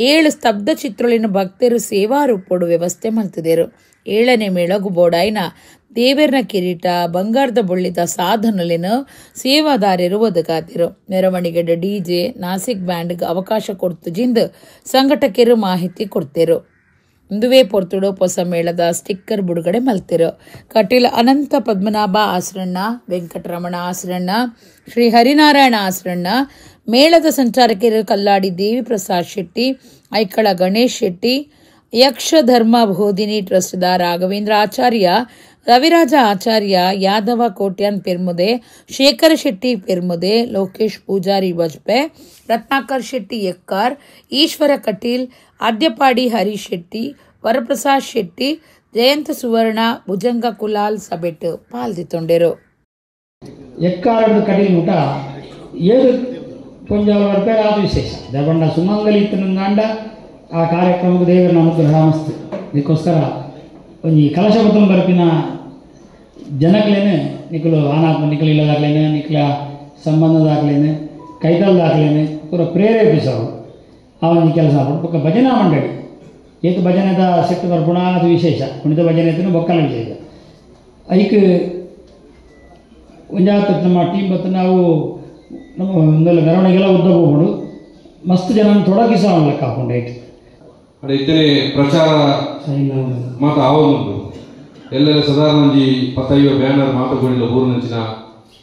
7 ಸ್ತಬ್ಧ ಚಿತ್ರಳಿನ ಭಕ್ತರು ಸೇವಾ ರೂಪೋಡು ವ್ಯವಸ್ಥೆ ಮಲ್ತಿದೇರು. 7ನೇ ಮೇಳಗು ಬೋಡಾಯಿನ ದೇವೇರ್ನ ಕಿರೀಟ ಬಂಗಾರದ ಬೊಳ್ಳಿದ ಸಾಧನಲಿನ ಸೇವಾದಾರರು ಒದಗಾತಿರು. ಮೆರವಣಿಗೆ DJ ನಾಸಿಕ್ ಬ್ಯಾಂಡ್ಗೆ ಅವಕಾಶ ಕೊಡ್ತು ಜಿಂದ ಸಂಘಟಕರು ಮಾಹಿತಿ ಕೊಡ್ತೇರು. ಇಂದುವೇ ಪೊರ್ತುಡು ಹೊಸ ಮೇಳದ ಸ್ಟಿಕ್ಕರ್ ಬಿಡುಗಡೆ ಮಲ್ತಿರು. ಕಟೀಲ್ ಅನಂತ ಪದ್ಮನಾಭ ಆಸರಣ್ಣ, ವೆಂಕಟರಮಣ ಆಸರಣ್ಣ, ಶ್ರೀ ಹರಿನಾರಾಯಣ ಆಸರಣ್ಣ, ಮೇಳದ ಸಂಚಾರಕರು ಕಲ್ಲಾಡಿ ದೇವಿ ಪ್ರಸಾದ್ ಶೆಟ್ಟಿ, ಐಕಳ ಗಣೇಶ್ ಶೆಟ್ಟಿ, ಯಕ್ಷ ಧರ್ಮ ಬೋಧಿನಿ ಟ್ರಸ್ಟ್ದ ರಾಘವೇಂದ್ರ ಆಚಾರ್ಯ, ರವಿರಾಜ ಆಚಾರ್ಯ, ಯಾದವ ಕೋಟ್ಯಾನ್ ಪೆರ್ಮುದೆ, ಶೇಖರ ಶೆಟ್ಟಿ ಪೆರ್ಮುದೆ, ಲೋಕೇಶ್ ಪೂಜಾರಿ ಬಜ್ಪೆ, ರತ್ನಾಕರ್ ಶೆಟ್ಟಿ ಎಕ್ಕಾರ್, ಈಶ್ವರ ಕಟೀಲ್, ಆದ್ಯಪಾಡಿ ಹರೀಶ್ ಶೆಟ್ಟಿ, ವರಪ್ರಸಾದ್ ಶೆಟ್ಟಿ, ಜಯಂತ ಸುವರ್ಣ, ಭುಜಂಗ ಕುಲಾಲ್ ಸಭೆಟ್ ಪಾಲ್ದಿತ್ತೊಂಡೆರು. ಎಕ್ಕಾರಡು ಕಟೀಲ್ ಮುಟ 7 ಪೊಂಜಾಲ ರೂಪಾಯಿ ಆದ ವಿಶೇಷ ದೇವಣ್ಣ ಸುಮಂಗಲಿ ಇತ್ತನಂಗಾಂಡ ಆ ಕಾರ್ಯಕ್ರಮಕ್ಕೆ ದೇವರ ಅನುಗ್ರಹ ಮಸ್ತ್. ಇದಕ್ಕೋಸ್ಕರ ಒಂಜಿ ಕಲಶಬದ್ಧಂ ಬರ್ಪಿನ ಜನಕ್ಲೇನೆ ನಿಖಲು ಆನಾತ್ಮ ನಿಖಲು ಇಲ್ಲದಾಗ್ಲೇನೆ ನಿಖಲ ಸಂಬಂಧದಾಗ್ಲೇನೆ ಕೈತಲ್ದಾಗ್ಲೇನೆ ಪೂರ ಪ್ರೇರೇಪಿಸೋರು ಆ ಒಂದು ಕೆಲಸ ಪಕ್ಕ ಭಜನಾ ಮಂಡಳಿ ಏಕ ಭಜನೆದ ಸೆಟ್ ಬರ್ಪುಣ ಅದು ವಿಶೇಷ. ಕುಣಿತ ಭಜನೆ ಇತ್ತು ಬೊಕ್ಕಲ ವಿಶೇಷ ಅದಕ್ಕೆ ಒಂಜಾತು ನಮ್ಮ ಟೀಮ್ ಬತ್ತು ನಾವು ನಮ್ಮ ಒಂದೆಲ್ಲ ಮೆರವಣಿಗೆಲ್ಲ ಉದ್ದ ಹೋಗ್ಬಿಡು ಮಸ್ತ್ ಜನ ತೊಡಗಿಸ ಲೆಕ್ಕ ಹಾಕೊಂಡು ಐಟು ಅಡೆ ಇತ್ತನೆ ಪ್ರಚಾರ ಮಾತ ಆವೊಂದುಂಟು ಎಲ್ಲರ ಸಾಧಾರಣ ಒಂಜಿ 15 ಬ್ಯಾನರ್ ಮಾತುಗಳಿಲ್ಲ ಊರು ನಂಚಿನ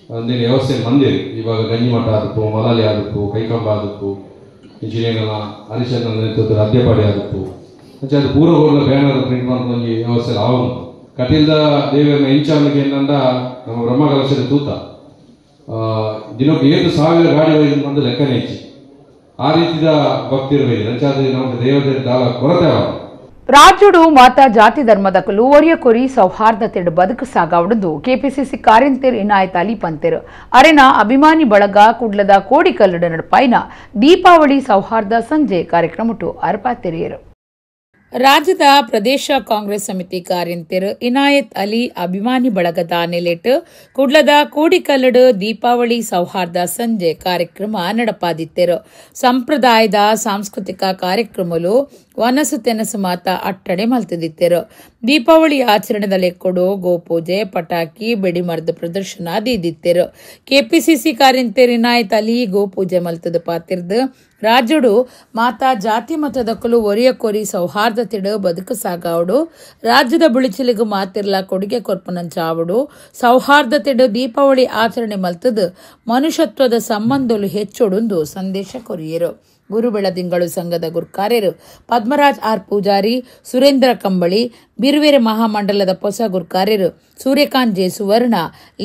ಒಂದೇನು ವ್ಯವಸ್ಥೆ ಮಂದಿರಿ. ಇವಾಗ ಗಂಜಿಮಠ ಆದಪ್ಪು, ಮಲಾಲಿ ಆದಪ್ಪು, ಕೈಕಂಬ ಆದಪ್ಪು, ಇಂಜಿನಿಯರ್ಗಳ ಹರಿಶಂದ್ರ ನೇತೃತ್ವದ ಅದ್ಯಪಾಡಿ ಆದಪ್ಪು ಅಂಚೆ ಅದು ಪೂರ್ವಗಳ ಬ್ಯಾನರ್ ಪ್ರಿಂಟ್ ಮಾಡ್ಕೊಂಡು ಒಂಜಿ ವ್ಯವಸ್ಥೆ ಆವೊಂದು ಕಟೀಲ್ದ ದೇವರನ್ನ ಇಂಚಾಲಿಗೆ ಏನಂದ ನಮ್ಮ ಬ್ರಹ್ಮ ಕಲಶದ ತೂತ ದಿನಕ್ಕೆ 7,000 ಗಾಡಿ ಒಯ್ದು ಬಂದು ಲೆಕ್ಕನೆ ಹೆಚ್ಚಿ ಆ ರೀತಿಯ ಭಕ್ತಿರ್ಬೇಕು ಅಂಚಾದ ನಮಗೆ ದೇವತೆ ದಾಳ ಕೊರತೆ ರಾಜ್ಯಡು ಮಾತಾ ಜಾತಿ ಧರ್ಮದಕಲು ಒರಿಯ ಕೊರಿ ಸೌಹಾರ್ದತೆಡು ಬದುಕು ಸಾಗಾವಡುದು ಕೆಪಿಸಿಸಿ ಕಾರ್ಯಂತರ್ ಇನಾಯತ್ ಅಲಿ ಪಂತೆರು ಅರೆನ ಅಭಿಮಾನಿ ಬಳಗ ಕುಡ್ಲದ ಕೋಡಿಕಲ್ಲಡ ನಡಪಾಯಿನ ದೀಪಾವಳಿ ಸೌಹಾರ್ದ ಸಂಜೆ ಕಾರ್ಯಕ್ರಮಟು ಅರ್ಪಾತೆರಿಯರು. ರಾಜ್ಯದ ಪ್ರದೇಶ ಕಾಂಗ್ರೆಸ್ ಸಮಿತಿ ಕಾರ್ಯಂತರ್ ಇನಾಯತ್ ಅಲಿ ಅಭಿಮಾನಿ ಬಳಗದ ನೆಲೆಟ್ ಕುಡ್ಲದ ಕೋಡಿಕಲ್ಲಡು ದೀಪಾವಳಿ ಸೌಹಾರ್ದ ಸಂಜೆ ಕಾರ್ಯಕ್ರಮ ನಡಪಾದಿತ್ತೆರು. ಸಂಪ್ರದಾಯದ ಸಾಂಸ್ಕೃತಿಕ ಕಾರ್ಯಕ್ರಮಲು ವನಸು ತೆನಸು ಮಾತ ಅಟ್ಟಡೆ ಮಲ್ತದಿತ್ತೆರು. ದೀಪಾವಳಿ ಆಚರಣೆದ ಲೆಕ್ಕೊಡು ಗೋಪೂಜೆ ಪಟಾಕಿ ಬೆಡಿಮರದ ಪ್ರದರ್ಶನ ದೀದಿತ್ತೆರು. ಕೆಪಿಸಿಸಿ ಕಾರ್ಯಂತರ್ ಇನಾಯತ್ ಅಲಿ ಗೋಪೂಜೆ ಮಲ್ತದ ಪಾತಿರ್ದು ರಾಜ್ಯಡು ಮಾತಾ ಜಾತಿ ಮತದಕ್ಕಲು ಒರಿಯ ಕೊರಿ ಸೌಹಾರ್ದತೆಡು ಬದುಕು ಸಾಗಾವಡು ರಾಜ್ಯದ ಬುಳಿಚಲಿಗು ಮಾತಿರ್ಲ ಕೊಡುಗೆ ಕೊರ್ಪನಂಚಾವಡು ಸೌಹಾರ್ದತೆಡು ದೀಪಾವಳಿ ಆಚರಣೆ ಮಲ್ತದು ಮನುಷ್ಯತ್ವದ ಸಂಬಂಧಲು ಹೆಚ್ಚೊಡುಂದು ಸಂದೇಶ ಕೊರಿಯರು. ಗುರು ಬೆಳದಿಂಗಳು ಸಂಘದ ಗುರ್ಕಾರ್ಯರು ಪದ್ಮರಾಜ್ ಆರ್ ಪೂಜಾರಿ, ಸುರೇಂದ್ರ ಕಂಬಳಿ, ಬಿರುವೆರೆ ಮಹಾಮಂಡಲದ ಹೊಸ ಗುರ್ಕಾರ್ಯರು ಸೂರ್ಯಕಾಂತ್ ಜೆ ಸುವರ್ಣ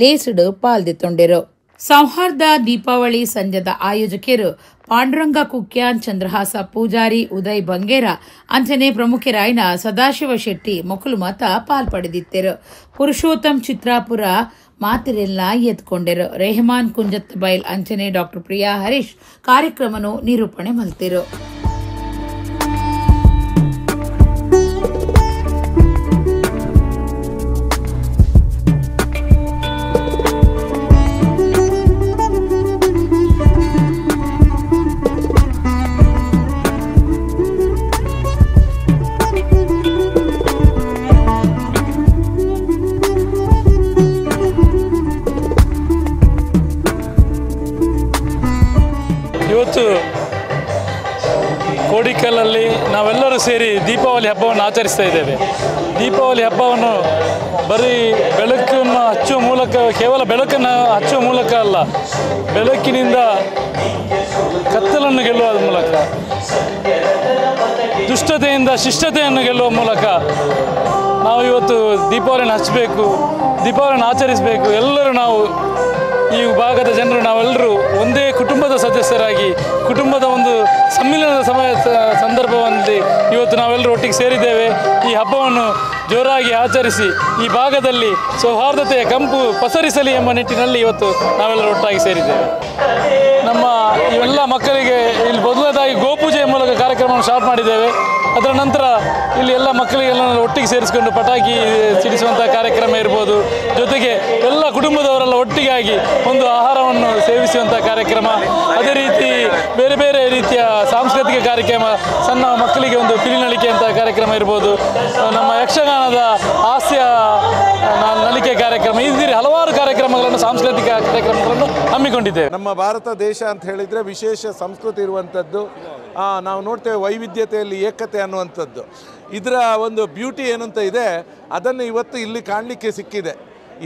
ಲೇಸಿಡು ಪಾಲ್ದಿತ್ತೊಂಡೆರು. ಸೌಹಾರ್ದ ದೀಪಾವಳಿ ಸಂಜದ ಆಯೋಜಕರು ಪಾಂಡುರಂಗ ಕುಕ್ಯಾನ್, ಚಂದ್ರಹಾಸ ಪೂಜಾರಿ, ಉದಯ್ ಬಂಗೇರ ಅಂಚನೆ ಪ್ರಮುಖರಾಯಿನ ಸದಾಶಿವ ಶೆಟ್ಟಿ ಮೊಕಲು ಮಾತ ಪಾಲ್ಪಡೆದಿದ್ದರು. ಪುರುಷೋತ್ತಮ್ ಚಿತ್ರಾಪುರ ಮಾತಿರೆಲ್ಲ ಎತ್ಕೊಂಡೆರು. ರೆಹಮಾನ್ ಕುಂಜತ್ ಬೈಲ್ ಅಂಚನೆ ಡಾಕ್ಟರ್ ಪ್ರಿಯಾ ಹರೀಶ್ ಕಾರ್ಯಕ್ರಮನು ನಿರೂಪಣೆ ಮಲ್ತಿರು. ಇವತ್ತು ಕೋಡಿಕಲ್ಲಲ್ಲಿ ನಾವೆಲ್ಲರೂ ಸೇರಿ ದೀಪಾವಳಿ ಹಬ್ಬವನ್ನು ಆಚರಿಸ್ತಾ ಇದ್ದೇವೆ. ದೀಪಾವಳಿ ಹಬ್ಬವನ್ನು ಬರೀ ಬೆಳಕನ್ನು ಹಚ್ಚುವ ಮೂಲಕ, ಕೇವಲ ಬೆಳಕನ್ನು ಹಚ್ಚುವ ಮೂಲಕ ಅಲ್ಲ, ಬೆಳಕಿನಿಂದ ಕತ್ತಲನ್ನು ಗೆಲ್ಲುವ ಮೂಲಕ, ದುಷ್ಟತೆಯಿಂದ ಶಿಷ್ಟತೆಯನ್ನು ಗೆಲ್ಲುವ ಮೂಲಕ ನಾವು ಇವತ್ತು ದೀಪಾವಳಿಯನ್ನು ಹಚ್ಚಬೇಕು, ದೀಪಾವಳಿಯನ್ನು ಆಚರಿಸಬೇಕು. ಎಲ್ಲರೂ ನಾವು ಈ ಭಾಗದ ಜನರು ನಾವೆಲ್ಲರೂ ಒಂದೇ ಕುಟುಂಬದ ಸದಸ್ಯರಾಗಿ ಕುಟುಂಬದ ಒಂದು ಸಮ್ಮಿಲನದ ಸಂದರ್ಭದಲ್ಲಿ ಇವತ್ತು ನಾವೆಲ್ಲರೂ ಒಟ್ಟಿಗೆ ಸೇರಿದ್ದೇವೆ. ಈ ಹಬ್ಬವನ್ನು ಜೋರಾಗಿ ಆಚರಿಸಿ ಈ ಭಾಗದಲ್ಲಿ ಸೌಹಾರ್ದತೆಯ ಕಂಪು ಪಸರಿಸಲಿ ಎಂಬ ನಿಟ್ಟಿನಲ್ಲಿ ಇವತ್ತು ನಾವೆಲ್ಲರೂ ಒಟ್ಟಾಗಿ ಸೇರಿದ್ದೇವೆ. ನಮ್ಮ ಇವೆಲ್ಲ ಮಕ್ಕಳಿಗೆ ಇಲ್ಲಿ ಮೊದಲನೇದಾಗಿ ಗೋಪೂಜೆಯ ಮೂಲಕ ಕಾರ್ಯಕ್ರಮವನ್ನು ಸ್ಟಾರ್ಟ್ ಮಾಡಿದ್ದೇವೆ. ಅದರ ನಂತರ ಇಲ್ಲಿ ಎಲ್ಲ ಮಕ್ಕಳಿಗೆಲ್ಲ ಒಟ್ಟಿಗೆ ಸೇರಿಸಿಕೊಂಡು ಪಟಾಕಿ ಸಿಡಿಸುವಂಥ ಕಾರ್ಯಕ್ರಮ ಇರ್ಬೋದು, ಜೊತೆಗೆ ಎಲ್ಲ ಕುಟುಂಬದವರೆಲ್ಲ ಒಟ್ಟಿಗಾಗಿ ಒಂದು ಆಹಾರವನ್ನು ಸೇವಿಸುವಂಥ ಕಾರ್ಯಕ್ರಮ, ಅದೇ ರೀತಿ ಬೇರೆ ಬೇರೆ ರೀತಿಯ ಸಾಂಸ್ಕೃತಿಕ ಕಾರ್ಯಕ್ರಮ, ಸಣ್ಣ ಮಕ್ಕಳಿಗೆ ಒಂದು ಪಿಲಿನಳಿಕೆ ಅಂತ ಕಾರ್ಯಕ್ರಮ ಇರ್ಬೋದು, ನಮ್ಮ ಯಕ್ಷಗಾನದ ಹಾಸ್ಯ ನಲಿಕೆ ಕಾರ್ಯಕ್ರಮ, ಈ ರೀತಿ ಹಲವಾರು ಕಾರ್ಯಕ್ರಮಗಳನ್ನು, ಸಾಂಸ್ಕೃತಿಕ ಕಾರ್ಯಕ್ರಮಗಳನ್ನು ಹಮ್ಮಿಕೊಂಡಿದ್ದೇವೆ. ನಮ್ಮ ಭಾರತ ದೇಶ ಅಂತ ಹೇಳಿದರೆ ವಿಶೇಷ ಸಂಸ್ಕೃತಿ ಇರುವಂಥದ್ದು. ನಾವು ನೋಡ್ತೇವೆ ವೈವಿಧ್ಯತೆಯಲ್ಲಿ ಏಕತೆ ಅನ್ನುವಂಥದ್ದು. ಇದರ ಒಂದು ಬ್ಯೂಟಿ ಏನಂತ ಇದೆ, ಅದನ್ನು ಇವತ್ತು ಇಲ್ಲಿ ಕಾಣಲಿಕ್ಕೆ ಸಿಕ್ಕಿದೆ.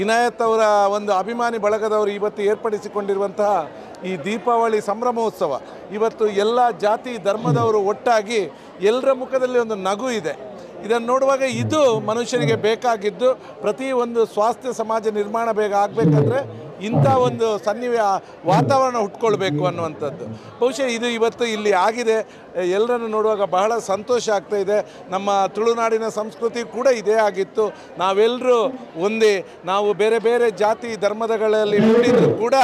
ಇನಾಯತ್ ಅವರ ಒಂದು ಅಭಿಮಾನಿ ಬಳಗದವರು ಇವತ್ತು ಏರ್ಪಡಿಸಿಕೊಂಡಿರುವಂತಹ ಈ ದೀಪಾವಳಿ ಸಂಭ್ರಮೋತ್ಸವ ಇವತ್ತು ಎಲ್ಲ ಜಾತಿ ಧರ್ಮದವರು ಒಟ್ಟಾಗಿ ಎಲ್ಲರ ಮುಖದಲ್ಲಿ ಒಂದು ನಗು ಇದೆ. ಇದನ್ನು ನೋಡುವಾಗ ಇದು ಮನುಷ್ಯನಿಗೆ ಬೇಕಾಗಿದ್ದು. ಪ್ರತಿ ಒಂದು ಸ್ವಾಸ್ಥ್ಯ ಸಮಾಜ ನಿರ್ಮಾಣ ಬೇಗ ಆಗಬೇಕಂದ್ರೆ ಇಂಥ ಒಂದು ವಾತಾವರಣ ಹುಟ್ಕೊಳ್ಬೇಕು ಅನ್ನುವಂಥದ್ದು. ಬಹುಶಃ ಇದು ಇವತ್ತು ಇಲ್ಲಿ ಆಗಿದೆ. ಎಲ್ಲರನ್ನು ನೋಡುವಾಗ ಬಹಳ ಸಂತೋಷ ಆಗ್ತಾ ಇದೆ. ನಮ್ಮ ತುಳುನಾಡಿನ ಸಂಸ್ಕೃತಿ ಕೂಡ ಇದೇ ಆಗಿತ್ತು. ನಾವೆಲ್ಲರೂ ಒಂದೇ, ನಾವು ಬೇರೆ ಬೇರೆ ಜಾತಿ ಧರ್ಮಗಳಲ್ಲಿ ಹುಟ್ಟಿದ್ರು ಕೂಡ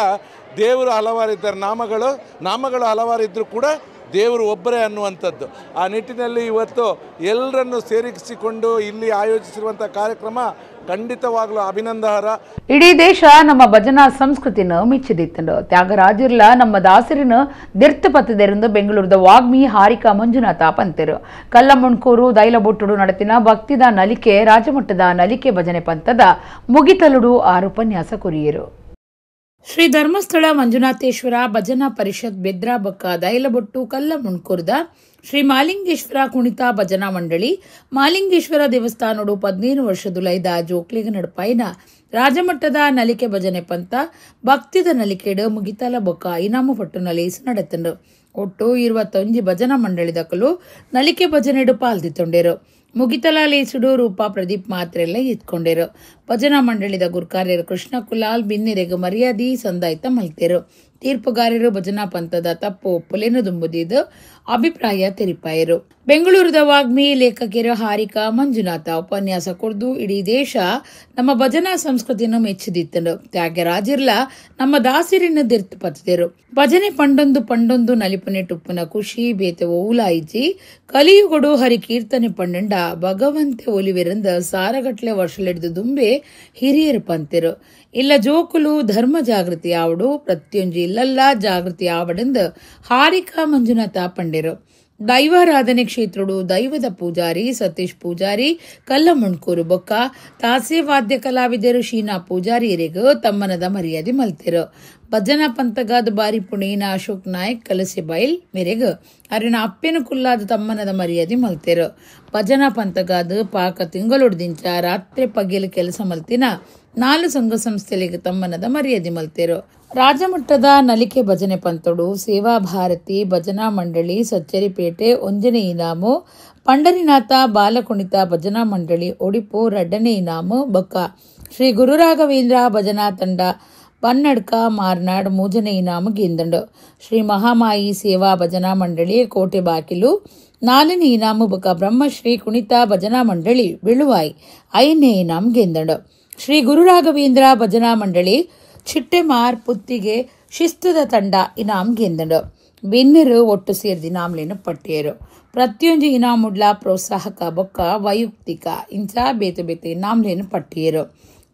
ದೇವರು ಹಲವಾರಿದ್ದಾರೆ, ನಾಮಗಳು ಹಲವಾರಿದ್ದರೂ ಕೂಡ ದೇವರು ಒಬ್ಬರೇ ಅನ್ನುವಂಥದ್ದು. ಆ ನಿಟ್ಟಿನಲ್ಲಿ ಇವತ್ತು ಎಲ್ಲರನ್ನು ಸೇರಿಸಿಕೊಂಡು ಇಲ್ಲಿ ಆಯೋಜಿಸಿರುವಂಥ ಕಾರ್ಯಕ್ರಮ ಖಂಡಿತವಾಗ್ಲೂ ಅಭಿನಂದನಾರ್ಹ. ಇಡೀ ದೇಶ ನಮ್ಮ ಭಜನಾ ಸಂಸ್ಕೃತಿನ ಮೆಚ್ಚಿದಿತ್ತು. ತ್ಯಾಗರಾಜರ್ಲ ನಮ್ಮ ದಾಸರಿನ ದಿರ್ತಪತ್ತದೆಂದು ಬೆಂಗಳೂರದ ವಾಗ್ಮಿ ಹಾರಿಕಾ ಮಂಜುನಾಥ ಪಂತರು ಕಲ್ಲಮುಣ್ಕೂರು ದೈಲಬೊಟ್ಟುಡು ನಡತಿನ ಭಕ್ತಿದ ನಲಿಕೆ ರಾಜಮಟ್ಟದ ನಲಿಕೆ ಭಜನೆ ಪಂಥದ ಮುಗಿತಲುಡು 6 ಉಪನ್ಯಾಸ ಕೊರಿಯರು. ಶ್ರೀ ಧರ್ಮಸ್ಥಳ ಮಂಜುನಾಥೇಶ್ವರ ಭಜನಾ ಪರಿಷತ್ ಬೆದ್ರಾಬಕ್ಕ ದೈಲಬೊಟ್ಟು ಕಲ್ಲಮುಣ್ಕೂರ್ದ ಶ್ರೀ ಮಾಲಿಂಗೇಶ್ವರ ಕುಣಿತ ಭಜನಾ ಮಂಡಳಿ ಮಾಲಿಂಗೇಶ್ವರ ದೇವಸ್ಥಾನಡು 15 ವರ್ಷದುಲೈದ ಜೋಕ್ಲಿಗ ನಡಪಾಯಿನ ರಾಜಮಟ್ಟದ ನಲಿಕೆ ಭಜನೆ ಪಂಥ ಭಕ್ತಿದ ನಲಿಕೆಡು ಮುಗಿತಲ ಬೊಕ್ಕ ಇನಾಮು ಪಟ್ಟು ನಲೇಸು ನಡೆತಂಡು. ಒಟ್ಟು 21 ಭಜನಾ ಮಂಡಳಿದಕಲು ನಲಿಕೆ ಭಜನೆಡು ಪಾಲ್ದಿತ್ತೊಂಡೇರು. ಮುಗಿತಲ ಲೇಸುಡು ರೂಪ ಪ್ರದೀಪ್ ಮಾತ್ರೆಲ್ಲ ಎತ್ಕೊಂಡೇರು. ಭಜನಾ ಮಂಡಳಿದ ಗುರ್ಕಾರ್ಯರು ಕೃಷ್ಣ ಕುಲಾಲ್ ಬಿನ್ನೆರೆಗೆ ಮರ್ಯಾದಿ ಸಂದಾಯ್ತ ಮಲ್ತೇರು. ತೀರ್ಪುಗಾರರು ಭಜನಾ ಪಂಥದ ತಪ್ಪು ಒಪ್ಪಲೇನು ದುಂಬುದಿದ್ದು ಅಭಿಪ್ರಾಯ ತೆರಿಪಾಯರು. ಬೆಂಗಳೂರದ ವಾಗ್ಮಿ ಲೇಖಕಿಯರು ಹಾರಿಕಾ ಮಂಜುನಾಥ ಉಪನ್ಯಾಸ ಕೊಡ್ದು ಇಡೀ ದೇಶ ನಮ್ಮ ಭಜನಾ ಸಂಸ್ಕೃತಿಯನ್ನು ಮೆಚ್ಚಿದಿತ್ತಂಡು. ತ್ಯಾಗರಾಜಿರ್ಲ ನಮ್ಮ ದಾಸಿರಿನ ದಿರ್ತು ಪತ್ತಿದರು. ಭಜನೆ ಪಂಡೊಂದು ನಲಿಪನೆ ಟುಪ್ಪನ ಖುಷಿ ಬೇತೆ ಓಲಾಯಿಜಿ ಕಲಿಯುಗೊಡು ಹರಿ ಕೀರ್ತನೆ ಪಂಡಂಡ ಭಗವಂತೆ ಒಲಿವೆರಂದ ಸಾರಗಟ್ಲೆ ವರ್ಷಲೆಡ್ದು ದುಂಬೆ ಹಿರಿಯರು ಪಂತೆರು. ಇಲ್ಲ ಜೋಕುಲು ಧರ್ಮ ಜಾಗೃತಿ ಆವಡು ಪ್ರತಿಯೊಂದು ಇಲ್ಲಲ್ಲ ಜಾಗೃತಿ ಆವಡೆಂದು ಹಾರಿಕಾ ಮಂಜುನಾಥ ಪಂಡೆರು. ದೈವಾರಾಧನೆ ಕ್ಷೇತ್ರಡು ದೈವದ ಪೂಜಾರಿ ಸತೀಶ್ ಪೂಜಾರಿ ಕಲ್ಲಮುಣ್ಕೂರು ಬೊಕ್ಕ ತಾಸೆ ವಾದ್ಯ ಕಲಾವಿದರು ಶೀನಾ ಪೂಜಾರಿಯರಿಗೂ ತಮ್ಮನದ ಮರ್ಯಾದೆ ಮಲ್ತಿರು. ಭಜನಾ ಪಂಥಗಾದ ಬಾರಿ ಪುಣೇನ ಅಶೋಕ್ ನಾಯಕ್ ಕಲಸೆ ಬೈಲ್ ಮೇರೆಗೆ ಅರಿನ ಅಪ್ಪೆನ ಕುಲ್ಲಾದ ತಮ್ಮನದ ಮರ್ಯಾದೆ ಮಲ್ತಿರು. ಭಜನಾ ಪಂಥಗಾದ ಪಾಕ ತಿಂಗಳೊಡ್ದಿಂಚ ರಾತ್ರಿ ಪಗ್ಗೆಲು ಕೆಲಸ ಮಲ್ತಿನ ನಾಲು ಸಂಘ ಸಂಸ್ಥೆಗಳಿಗೆ ತಮ್ಮನದ ಮರ್ಯಾದೆ ಮಲ್ತೇರು. ರಾಜಮಟ್ಟದ ನಲಿಕೆ ಭಜನೆ ಪಂತೊಡು ಸೇವಾ ಭಾರತಿ ಭಜನಾ ಮಂಡಳಿ ಸಚ್ಚರಿಪೇಟೆ ಒಂಜನೆ ಇನಾಮು, ಪಂಡರಿನಾಥ ಬಾಲಕುಣಿತ ಭಜನಾ ಮಂಡಳಿ ಒಡಿಪು ರಡ್ಡನೆ ಇನಾಮು ಬೊಕ್ಕ ಶ್ರೀ ಗುರುರಾಘವೇಂದ್ರ ಭಜನಾ ತಂಡ ಪನ್ನಡ್ಕ ಮಾರ್ನಾಡ್ ಮೂಜನೆ ಇನಾಮು ಗೆಂದಂಡು. ಶ್ರೀ ಮಹಾಮಾಯಿ ಸೇವಾ ಭಜನಾ ಮಂಡಳಿ ಕೋಟೆ ಬಾಕಿಲು ನಾಲ್ಕನೇ ಇನಾಮು ಬೊಕ್ಕ ಬ್ರಹ್ಮಶ್ರೀ ಕುಣಿತ ಭಜನಾ ಮಂಡಳಿ ಬಿಳುವಾಯಿ ಐದನೇ ಇನಾಮು ಗೆಂದಂಡು. ಶ್ರೀ ಗುರುರಾಘವೇಂದ್ರ ಭಜನಾ ಮಂಡಳಿ ಚಿಟ್ಟೆಮಾರ್ ಪುತ್ತಿಗೆ ಶಿಸ್ತುದ ತಂಡ ಇನಾಮ್ ಗೆಂದಂಡು. ಬೆನ್ನರು ಒಟ್ಟು ಸೇರಿದ ಇನಾಮ್ಲೇನು ಪಟ್ಟಿಯರು. ಪ್ರತಿಯೊಂದು ಇನಾಮುಡ್ಲ ಪ್ರೋತ್ಸಾಹಕ ಬೊಕ್ಕ ವೈಯಕ್ತಿಕ ಇಂಚ ಬೇತೆ ಬೇತೆ ಇನಾಮ್ಲೇನು ಪಟ್ಟಿಯರು.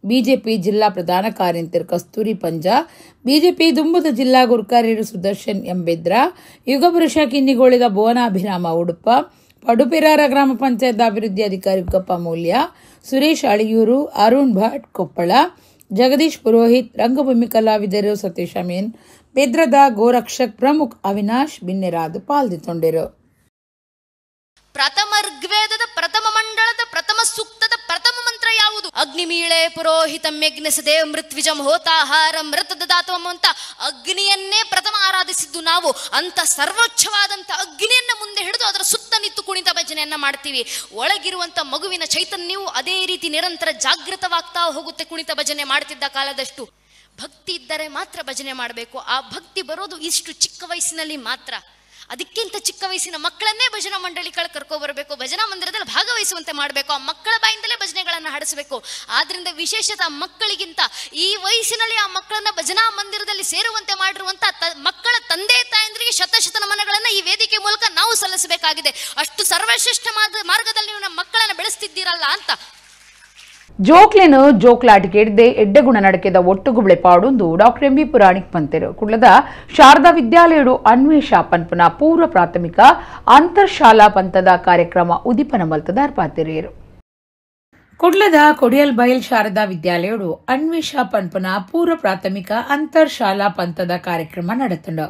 ಬಿಜೆಪಿ ಜಿಲ್ಲಾ ಪ್ರಧಾನ ಕಾರ್ಯಂತರ ಕಸ್ತೂರಿ ಪಂಜಾ, ಬಿಜೆಪಿ ದುಂಬದ ಜಿಲ್ಲಾ ಗುರುಕಾರ್ಯರು ಸುದರ್ಶನ್ ಎಂಬೆದ್ರ, ಯುಗಪುರುಷ ಕಿನ್ನಿಗೋಳಿದ ಭುವನಾಭಿರಾಮ ಉಡುಪ, ಪಡುಪೆರಾರ ಗ್ರಾಮ ಪಂಚಾಯತ್ ಅಭಿವೃದ್ಧಿ ಅಧಿಕಾರಿ ಉಕ್ಕಪ್ಪ ಮೂಲ್ಯ, ಸುರೇಶ್ ಅಳಿಯೂರು, ಅರುಣ್ ಭಟ್ ಕೊಪ್ಪಳ, ಜಗದೀಶ್ ಪುರೋಹಿತ್, ರಂಗಭೂಮಿ ಕಲಾವಿದರು ಸತೀಶ್ ಅಮೀನ್, ಬೆದ್ರದ ಗೋರಕ್ಷಕ್ ಪ್ರಮುಖ್ ಅವಿನಾಶ್ ಬಿನ್ನೆರಾದು ಪಾಲ್ಗೊಂಡಿರು. ಪ್ರಥಮ ಋಗ್ವೇದದ ಪ್ರಥಮ ಮಂಡಳದ ಪ್ರಥಮ ಸೂಕ್ತದ ಪ್ರಥಮ ಮಂತ್ರ ಯಾವುದು? ಅಗ್ನಿಮೀಳೆ ಪುರೋಹಿತಂ ಯಜ್ಞಸದೇವ ಮೃತ್ವಿಜಂ ಹೋತಾಹಾರಂ ಮೃತದ ದಾತವಂ ಅಂತ ಅಗ್ನಿಯನ್ನೇ ಪ್ರಥಮ ಆರಾಧಿಸಿದ್ದು ನಾವು. ಅಂತ ಸರ್ವೋಚ್ಚವಾದಂಥ ಅಗ್ನಿಯನ್ನ ಮುಂದೆ ಹಿಡಿದು ಅದರ ಸುತ್ತ ನಿಂತು ಕುಣಿತ ಭಜನೆಯನ್ನ ಮಾಡ್ತೀವಿ. ಒಳಗಿರುವಂತ ಮಗುವಿನ ಚೈತನ್ಯವು ಅದೇ ರೀತಿ ನಿರಂತರ ಜಾಗೃತವಾಗ್ತಾ ಹೋಗುತ್ತೆ. ಕುಣಿತ ಭಜನೆ ಮಾಡ್ತಿದ್ದ ಕಾಲದಷ್ಟು ಭಕ್ತಿ ಇದ್ದರೆ ಮಾತ್ರ ಭಜನೆ ಮಾಡಬೇಕು. ಆ ಭಕ್ತಿ ಬರೋದು ಇಷ್ಟು ಚಿಕ್ಕ ವಯಸ್ಸಿನಲ್ಲಿ ಮಾತ್ರ. ಅದಕ್ಕಿಂತ ಚಿಕ್ಕ ವಯಸ್ಸಿನ ಮಕ್ಕಳನ್ನೇ ಭಜನಾ ಮಂಡಳಿಗಳು ಕರ್ಕೊಬರಬೇಕು, ಭಜನಾ ಮಂದಿರದಲ್ಲಿ ಭಾಗವಹಿಸುವಂತೆ ಮಾಡಬೇಕು, ಆ ಮಕ್ಕಳ ಬಾಯಿಂದಲೇ ಭಜನೆಗಳನ್ನು ಹಾಡಿಸಬೇಕು. ಆದ್ರಿಂದ ವಿಶೇಷತ ಮಕ್ಕಳಿಗಿಂತ ಈ ವಯಸ್ಸಿನಲ್ಲಿ ಆ ಮಕ್ಕಳನ್ನ ಭಜನಾ ಮಂದಿರದಲ್ಲಿ ಸೇರುವಂತೆ ಮಾಡಿರುವಂತ ಮಕ್ಕಳ ತಂದೆ ತಾಯಂದ್ರಿಗೆ ಶತಶತ ನಮನಗಳನ್ನು ಈ ವೇದಿಕೆ ಮೂಲಕ ನಾವು ಸಲ್ಲಿಸಬೇಕಾಗಿದೆ. ಅಷ್ಟು ಸರ್ವಶ್ರೇಷ್ಠ ಮಾರ್ಗದಲ್ಲಿ ನೀವು ನಮ್ಮ ಮಕ್ಕಳನ್ನ ಬೆಳೆಸ್ತಿದ್ದೀರಲ್ಲ ಅಂತ. ಜೋಕ್ಲೆನು ಜೋಕ್ಲಾಟಿಕೆಡ್ದೆ ಎಡ್ಡೆಗುಣ ನಡಕೆದ ಒಟ್ಟುಗುಬಳೆ ಪಾಡುಂದು ಡಾಕ್ಟರ್ ಎಂ ಬಿ ಪುರಾಣಿಕ್ ಪಂತೆರು ಕುಡ್ಲದ ಶಾರದಾ ವಿದ್ಯಾಲಯಡು ಅನ್ವೇಷ ಪನ್ಪನ ಪೂರ್ವ ಪ್ರಾಥಮಿಕ ಅಂತರ್ಶಾಲಾ ಪಂಥದ ಕಾರ್ಯಕ್ರಮ ಉದಿಪನ ಮಲ್ತದ ಅರ್ಪಾತಿರಿಯರು. ಕುಡ್ಲದ ಕೊಡಿಯಲ್ ಬಯಲ್ ಶಾರದಾ ವಿದ್ಯಾಲಯಡು ಅನ್ವೇಷ ಪನ್ಪನ ಪೂರ್ವ ಪ್ರಾಥಮಿಕ ಅಂತರ್ಶಾಲಾ ಪಂಥದ ಕಾರ್ಯಕ್ರಮ ನಡೆತಂಡು.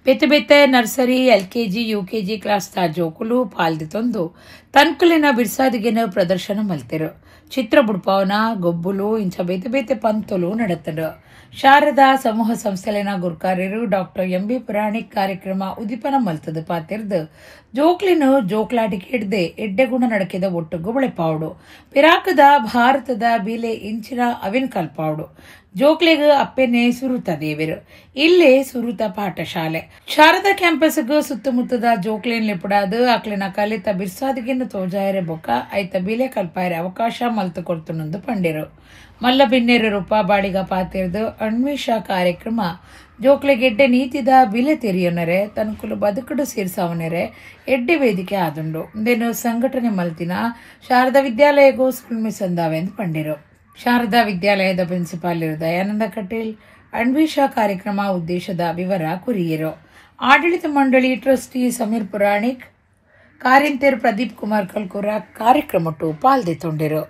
ಬೆತ್ತೆ ಬೆತ್ತೆ ನರ್ಸರಿ LKG UKG ಕ್ಲಾಸ್ ತ ಜೋಕುಲು ಪಾಲ್ದಿತೊಂದು ತನ್ಕುಲಿನ ಬಿರ್ಸಾದಿಗೆನ ಪ್ರದರ್ಶನ ಮಲ್ತೆರು. ಚಿತ್ರ ಬುಡ್ಪವನ ಗೊಬ್ಬುಲು ಇಂಚ ಬೇತೆ ಬೇತೆ ಪಂತುಲು ನಡೆತಂಡು. ಶಾರದಾ ಸಮೂಹ ಸಂಸ್ಥೆಲಿನ ಗುರುಕಾರ್ಯರು ಡಾಕ್ಟರ್ ಎಂ ಬಿ ಪುರಾಣಿಕ್ ಕಾರ್ಯಕ್ರಮ ಉದಿಪನ ಮಲ್ತದ ಪಾತಿರ್ದು ಜೋಕ್ಲಿನು ಜೋಕ್ಲಾಟಿಕೆಡ್ದೆ ಎಡ್ಡೆಗುಣ ನಡಕೆದ ಒಟ್ಟುಗುಬಳೆ ಪಾವುಡು ಪಿರಾಕದ ಭಾರತದ ಬೀಲೆ ಇಂಚಿನ ಅವಿನ್ ಕಲ್ಪಾವುಡು ಜೋಕ್ಲೆಗ್ ಅಪ್ಪೆನೆ ಸುರುತ ದೇವರು ಇಲ್ಲೇ ಸುರುತ ಪಾಠಶಾಲೆ ಶಾರದಾ ಕ್ಯಾಂಪಸ್ಗೂ ಸುತ್ತಮುತ್ತದ ಜೋಕ್ಲೇನ್ ಲಿಪುಡಾದು ಅಕ್ಲಿನ ಕಲಿತ ಬಿರ್ಸಾದಿಗೆನ್ನು ತೋಜಾಯರೆ ಬೊಕ್ಕ ಐತ ಬೀಲೆ ಕಲ್ಪಾಯರೆ ಅವಕಾಶ ಮಲ್ತು ಕೊಡ್ತುನೊಂದು ಪಂಡಿರು ಮಲ್ಲ ಬಿನ್ನೆರು ರೂಪ ಬಾಡಿಗ ಪಾತಿರ್ದು ಅನ್ವೇಷ ಕಾರ್ಯಕ್ರಮ ಜೋಕ್ಲೆಗೆಡ್ಡೆ ನೀತಿದ ಬಿಲೆ ತೆರಿಯೋನರೆ ತನಕುಲು ಬದುಕಡು ಸೇರ್ಸವನರೆ ಎಡ್ಡೆ ವೇದಿಕೆ ಆದುಂಡು ಇಂದೇನು ಸಂಘಟನೆ ಮಲ್ತಿನ ಶಾರದಾ ವಿದ್ಯಾಲಯಗೂ ಸ್ಕೂಲ್ ಮಿಸ್ ಅಂದಾವೆಂದು ಪಂಡಿರು. ಶಾರದಾ ವಿದ್ಯಾಲಯದ ಪ್ರಿನ್ಸಿಪಾಲ್ ದಯಾನಂದ ಕಟೀಲ್ ಅನ್ವೇಷ ಕಾರ್ಯಕ್ರಮ ಉದ್ದೇಶದ ವಿವರ ಕುರಿಯರು. ಆಡಳಿತ ಮಂಡಳಿ ಟ್ರಸ್ಟಿ ಸಮೀರ್ ಪುರಾಣಿಕ್ ಕಾರ್ಯಂತರ್ ಪ್ರದೀಪ್ ಕುಮಾರ್ ಕಲ್ಕುರ ಕಾರ್ಯಕ್ರಮಟ್ಟು ಪಾಲ್ಗೊಂಡಿರು.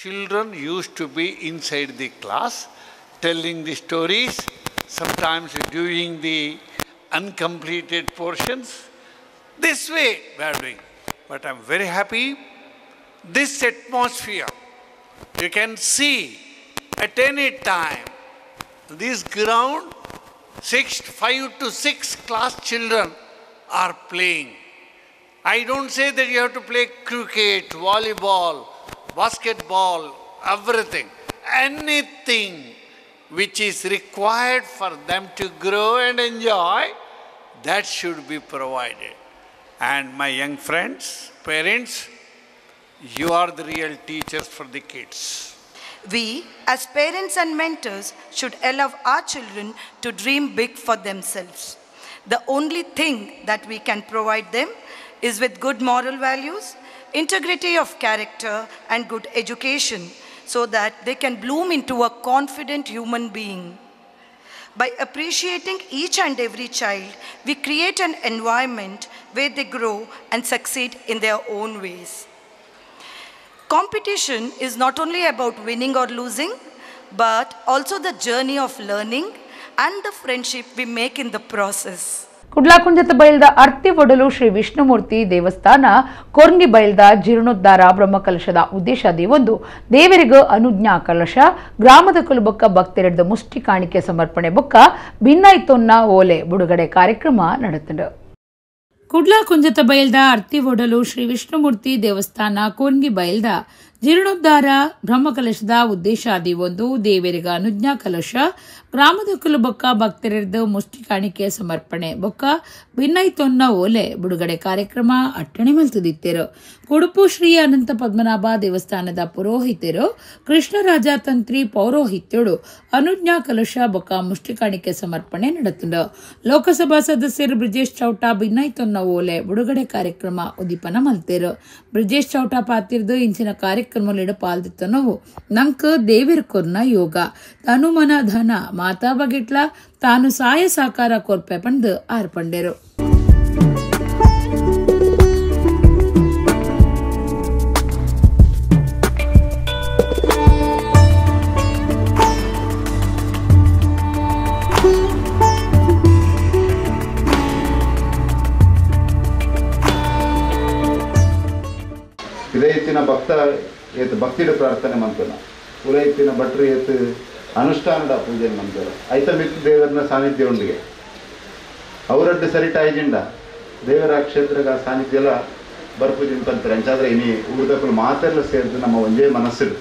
Children used to be inside the class telling the stories, sometimes doing the uncompleted portions. This way we are doing. But I'm very happy. This atmosphere, you can see at any time, this ground, 5 to 6 class children are playing. I don't say that you have to play cricket, volleyball, basketball, everything, anything which is required for them to grow and enjoy, that should be provided. And my young friends, parents, you are the real teachers for the kids. We, as parents and mentors, should allow our children to dream big for themselves. The only thing that we can provide them is with good moral values, integrity of character and good education so that they can bloom into a confident human being. By appreciating each and every child, we create an environment where they grow and succeed in their own ways. Competition is not only about winning or losing, but also the journey of learning and the friendship we make in the process. ಕುಡ್ಲಾಕುಂಜತ ಬೈಲ್ದ ಅರ್ತಿ ಒಡಲು ಶ್ರೀ ವಿಷ್ಣುಮೂರ್ತಿ ದೇವಸ್ಥಾನ ಕೊರ್ನಿ ಬೈಲ್ದ ಜೀರ್ಣೋದ್ಧಾರ ಬ್ರಹ್ಮಕಲಶದ ಉದ್ದೇಶದಿ ಒಂದು ದೇವರಿಗ ಅನುಜ್ಞಾ ಕಲಶ ಗ್ರಾಮದ ಕುಲಬೊಕ್ಕ ಭಕ್ತರಿಡ್ದ ಮುಷ್ಟಿ ಕಾಣಿಕೆ ಸಮರ್ಪಣೆ ಬೊಕ್ಕ ಭಿನ್ನೈತೊನ್ನ ಓಲೆ ಬಿಡುಗಡೆ ಕಾರ್ಯಕ್ರಮ ನಡೆತಂಡು. ಕುಡ್ಲಾಕುಂಜತ ಬೈಲ್ದ ಅರ್ತಿ ಒಡಲು ಶ್ರೀ ವಿಷ್ಣುಮೂರ್ತಿ ದೇವಸ್ಥಾನ ಕೊರ್ನಿ ಬೈಲ್ದ ಜೀರ್ಣೋದ್ಧಾರ ಬ್ರಹ್ಮಕಲಶದ ಉದ್ದೇಶಾದಿ ಒಂದು ದೇವರಿಗ ಅನುಜ್ಞಾ ಕಲಶ ಗ್ರಾಮದ ಕುಲಬೊಕ್ಕ ಭಕ್ತರಿರ್ದ ಮುಷ್ಟಿ ಕಾಣಿಕೆ ಸಮರ್ಪಣೆ ಬೊಕ್ಕ ಭಿನ್ನೈತೊನ್ನ ಓಲೆ ಬಿಡುಗಡೆ ಕಾರ್ಯಕ್ರಮ ಅಟ್ಟಣೆ ಮಲ್ತದಿತ್ತೇರು. ಕುಡುಪು ಶ್ರೀ ಅನಂತ ಪದ್ಮನಾಭ ದೇವಸ್ಥಾನದ ಪುರೋಹಿತರು ಕೃಷ್ಣರಾಜ ತಂತ್ರಿ ಪೌರೋಹಿತ್ಯರು ಅನುಜ್ಞಾ ಕಲಶ ಬೊಕ್ಕ ಮುಷ್ಟಿ ಕಾಣಿಕೆ ಸಮರ್ಪಣೆ ನಡೆತಂಡು. ಲೋಕಸಭಾ ಸದಸ್ಯರು ಬ್ರಿಜೇಶ್ ಚೌಟ ಭಿನ್ನೈತೊನ್ನ ಓಲೆ ಬಿಡುಗಡೆ ಕಾರ್ಯಕ್ರಮ ಉದೀಪನ ಮಲ್ತೇರು. ಬ್ರಿಜೇಶ್ ಚೌಟ ಪಾತಿರ್ದು ಇಂಚಿನ ಕಾರ್ಯಕ್ರಮಲಿಡ ಪಾಲ್ದಿತ್ತ ನೋವು ನಂಕ್ ದೇವಿರ್ ಕೊರ್ನ ಯೋಗ ತನು ಮನ ಧನ ಮಾತಾ ಬಗಿಟ್ಲ ತಾನು ಸಹಾಯ ಸಹಕಾರ ಕೊರ್ಪೆ ಪಂದು ಆರ್ಪಂಡೆರು. ಇತ್ತಿನ ಭಕ್ತ ಏತ್ ಭಕ್ತಿಡ ಪ್ರಾರ್ಥನೆ ಮಂತನ ಪೂರ ಇತ್ತಿನ ಭಟ್ರು ಏತ್ ಅನುಷ್ಠಾನದ ಪೂಜೆ ಮಂತರ ಐತ ಮಿತ್ತು ದೇವರನ ಸಾನ್ನಿಧ್ಯ ಉಂಡಿಗೆ ಅವರಡ್ಡು ಸರಿಟ ಐಜಿಂಡ ದೇವರ ಕ್ಷೇತ್ರಗ ಸಾನ್ನಿಧ್ಯ ಎಲ್ಲ ಬರ್ಪೂಜೆ ಅಂತಾರೆ ಅಂಚಾದ್ರೆ ಇನಿ ಊರ್ದಕ್ಕಳು ಮಾತೆಲ್ಲ ಸೇರಿದು ನಮ್ಮ ಒಂದೇ ಮನಸ್ಸಿಡು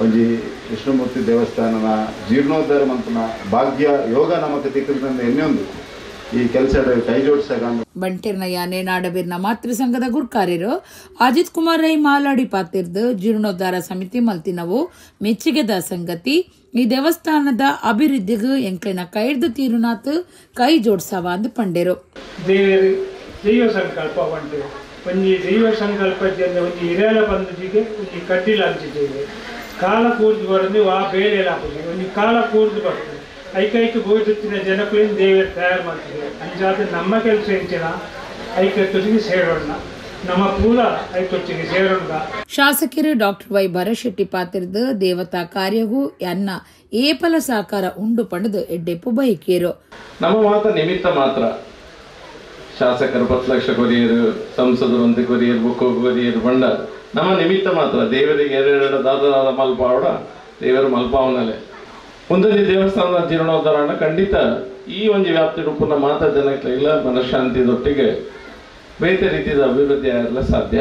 ಒಂಜಿ ವಿಷ್ಣುಮೂರ್ತಿ ದೇವಸ್ಥಾನನ ಜೀರ್ಣೋದ್ಧಾರ ಮಂತನ ಭಾಗ್ಯ ಯೋಗ ನಮಗೆ ತಿಕ್ಕದಂದು ಎನ್ನೆಂದು ಈ ಕೆಲಸ ಕೈ ಜೋಡಿಸಾಗ ಬಂಟೇರ್ನ ಯಾನೆ ನಾಡಬೇರ್ನ ಮಾತೃ ಸಂಘದ ಗುರ್ಕಾರ್ಯರು ಅಜಿತ್ ಕುಮಾರ್ ರೈ ಮಾಲಾಡಿ ಪಾತಿರ್ದು ಜೀರ್ಣೋದ್ಧಾರ ಸಮಿತಿ ಮಲ್ತಿನವು ಮೆಚ್ಚುಗೆದ ಸಂಗತಿ ಈ ದೇವಸ್ಥಾನದ ಅಭಿವೃದ್ಧಿಗೂ ಎಂಕ್ಲಿನ ಕೈಡ್ದು ತೀರುನಾತ್ ಕೈ ಜೋಡ್ಸವ ಅಂದು ಪಂಡೇರು. ದೈವ ಸಂಕಲ್ಪ ಬಂಟೆ ಒಂಜಿ ದೈವ ಸಂಕಲ್ಪದಿಂದ ಒಂಜಿ ಹಿರೇಲ ಬಂದಿಗೆ ಒಂಜಿ ಕಡ್ಡಿಲ ಹಂಚಿದ್ದೇವೆ ಕಾಲ ಕೂರ್ದು ಬರೋದು ಆ ಬೇಳೆ ಹಾಕುದು ಒಂಜಿ ಕಾಲ ಕೂರ್ದು ಬರ್ತದೆ ಐಕೈಕ ಗೋಚುತ್ತಿನ ಜನಕುಲಿಂದ ದೇವರು ತಯಾರು ಮಾಡ್ತಿದೆ ಅಂಚಾದ ನಮ್ಮ ಕೆಲಸ ಹೆಂಚಿನ ಐಕಟ್ಟಿಗೆ ಸೇರೋಣ ನಮ್ಮ ಪೂಲ ಐಕಟ್ಟಿಗೆ ಸೇರೋಣ. ಶಾಸಕರು ಡಾಕ್ಟರ್ ವೈ ಭರಶೆಟ್ಟಿ ಪಾತಿರ್ದು ದೇವತಾ ಕಾರ್ಯಗೂ ಎನ್ನ ಏಪಲ ಸಾಕಾರ ಉಂಡು ಪಡೆದು ಎಡ್ಡೆಪ್ಪು ಬೈಕೇರು. ನಮ್ಮ ಮಾತ್ರ ನಿಮಿತ್ತ ಮಾತ್ರ ಶಾಸಕರು 10 ಲಕ್ಷ ಕೊರಿಯರು ಸಂಸದರು 1 ಕೊರಿಯರು ಬುಕ್ಕು ಕೊರಿಯರು ಬಂಡ ನಮ್ಮ ನಿಮಿತ್ತ ಮಾತ್ರ ದೇವರಿಗೆ 2 ದಾದ ಮಲ್ಪ ಅವಡ ದೇವರು ಮಲ್ಪಾವನಲೆ ಒಂದೊಂದು ದೇವಸ್ಥಾನದ ಜೀರ್ಣೋದ್ಧಾರ ಖಂಡಿತ ಈ ಒಂದು ವ್ಯಾಪ್ತಿ ರೂಪನ ಮಾತಾ ಜನಕ್ಕೆಲ್ಲ ಮನಃಶಾಂತಿದೊಟ್ಟಿಗೆ ಬೇರೆ ರೀತಿಯ ಅಭಿವೃದ್ಧಿ ಆಗಲ್ಲ ಸಾಧ್ಯ.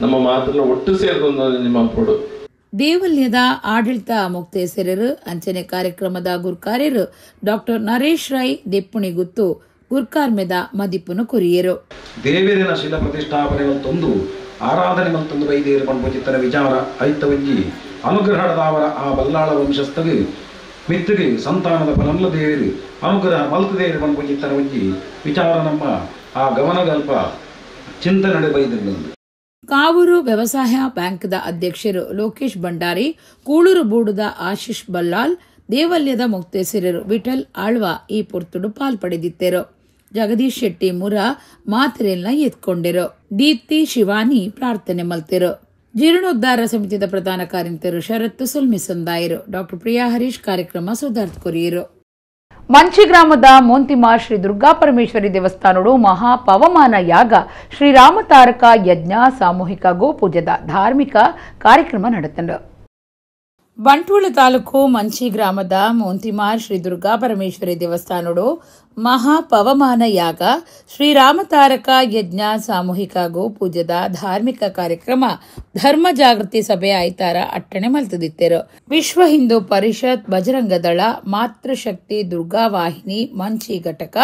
ನಮ್ಮ ಮಾತನ್ನ ಒಟ್ಟು ಸೇರಿಕೊಂಡು ನಿಮ್ಮ ಕೊಡು. ದೇವಲ್ಯದ ಆಡಳಿತ ಮುಕ್ತೇಸರರು ಅಂಚನೆ ಕಾರ್ಯಕ್ರಮದ ಗುರ್ಕಾರ್ಯರು ಡಾಕ್ಟರ್ ನರೇಶ್ ರೈ ದೆಪ್ಪುಣಿ ಗುತ್ತು ಗುರ್ಕಾರ್ಮೆದ ಮದಿಪ್ಪುನು ಕೊರಿಯರು. ದೇವೇರಿನ ಶಿಲ ಪ್ರತಿಷ್ಠಾಪನೆ ಮತ್ತೊಂದು ಆರಾಧನೆ ಮತ್ತೊಂದು ಬೈದೇರು ಪಂಪಚಿತ್ತನ ವಿಚಾರ ಐತವಂಜಿ ಅನುಗ್ರಹದವರ ಆ ಬಲ್ಲಾಳ ವಂಶಸ್ಥಗೆ ಮಿತ್ತಿಗೆ ಸಂತಾನದ ಫಲಂಲ ದೇವರು ಅನುಗ್ರಹ ಮಲ್ತದೇವರು ಪಂಪಚಿತ್ತನ ಒಂಜಿ ವಿಚಾರ ನಮ್ಮ ಆ ಗಮನಗಲ್ಪ ಚಿಂತನೆ ಬೈದಿಲ್ಲ. ಕಾವೂರು ವ್ಯವಸಾಯ ಬ್ಯಾಂಕ್ದ ಅಧ್ಯಕ್ಷರು ಲೋಕೇಶ್ ಭಂಡಾರಿ, ಕೂಳೂರು ಬೂಡುದ ಆಶೀಶ್ ಬಲ್ಲಾಲ್, ದೇವಲ್ಯದ ಮುಕ್ತೇಸರರು ವಿಠಲ್ ಆಳ್ವ ಈ ಪೊರ್ತುಡು ಪಾಲ್ಪಡೆದಿತ್ತೇರು. ಜಗದೀಶ್ ಶೆಟ್ಟಿ ಮುರ ಮಾತ್ರೆಲ್ನ ಎತ್ಕೊಂಡೆರು. ದೀಪ್ತಿ ಶಿವಾನಿ ಪ್ರಾರ್ಥನೆ ಮಲ್ತೆರು. ಜೀರ್ಣೋದ್ಧಾರ ಸಮಿತಿಯ ಪ್ರಧಾನ ಕಾರ್ಯದರ್ಶಿ ಶರತ್ತು ಸುಲ್ಮಿಸಂದಾಯರು. ಡಾಕ್ಟರ್ ಪ್ರಿಯಾ ಹರೀಶ್ ಕಾರ್ಯಕ್ರಮ ಸುಧಾರ್ಥ ಕೊರಿಯರು. ಮಂಚಿ ಗ್ರಾಮದ ಮೋಂತಿಮ ಶ್ರೀ ದುರ್ಗಾ ಪರಮೇಶ್ವರಿ ದೇವಸ್ಥಾನಡು ಮಹಾ ಪವಮಾನ ಯಾಗ ಶ್ರೀರಾಮ ತಾರಕ ಯಜ್ಞ ಸಾಮೂಹಿಕ ಗೋಪೂಜೆದ ಧಾರ್ಮಿಕ ಕಾರ್ಯಕ್ರಮ ನಡೆತಂಡು. ಬಂಟ್ವಾಳ ತಾಲೂಕು ಮಂಚಿ ಗ್ರಾಮದ ಮೋಂತಿಮಾರ್ ಶ್ರೀ ದುರ್ಗಾ ಪರಮೇಶ್ವರಿ ದೇವಸ್ಥಾನಡು ಮಹಾ ಪವಮಾನ ಯಾಗ ಶ್ರೀರಾಮ ತಾರಕ ಯಜ್ಞ ಸಾಮೂಹಿಕ ಗೋಪೂಜೆದ ಧಾರ್ಮಿಕ ಕಾರ್ಯಕ್ರಮ ಧರ್ಮ ಜಾಗೃತಿ ಸಭೆ ಆಯ್ತಾರ ಅಟ್ಟಣೆ ಮಲ್ತದಿತ್ತೇರು. ವಿಶ್ವ ಹಿಂದೂ ಪರಿಷತ್, ಬಜರಂಗ ದಳ, ಮಾತೃಶಕ್ತಿ ದುರ್ಗಾ ವಾಹಿನಿ ಮಂಚಿ ಘಟಕ,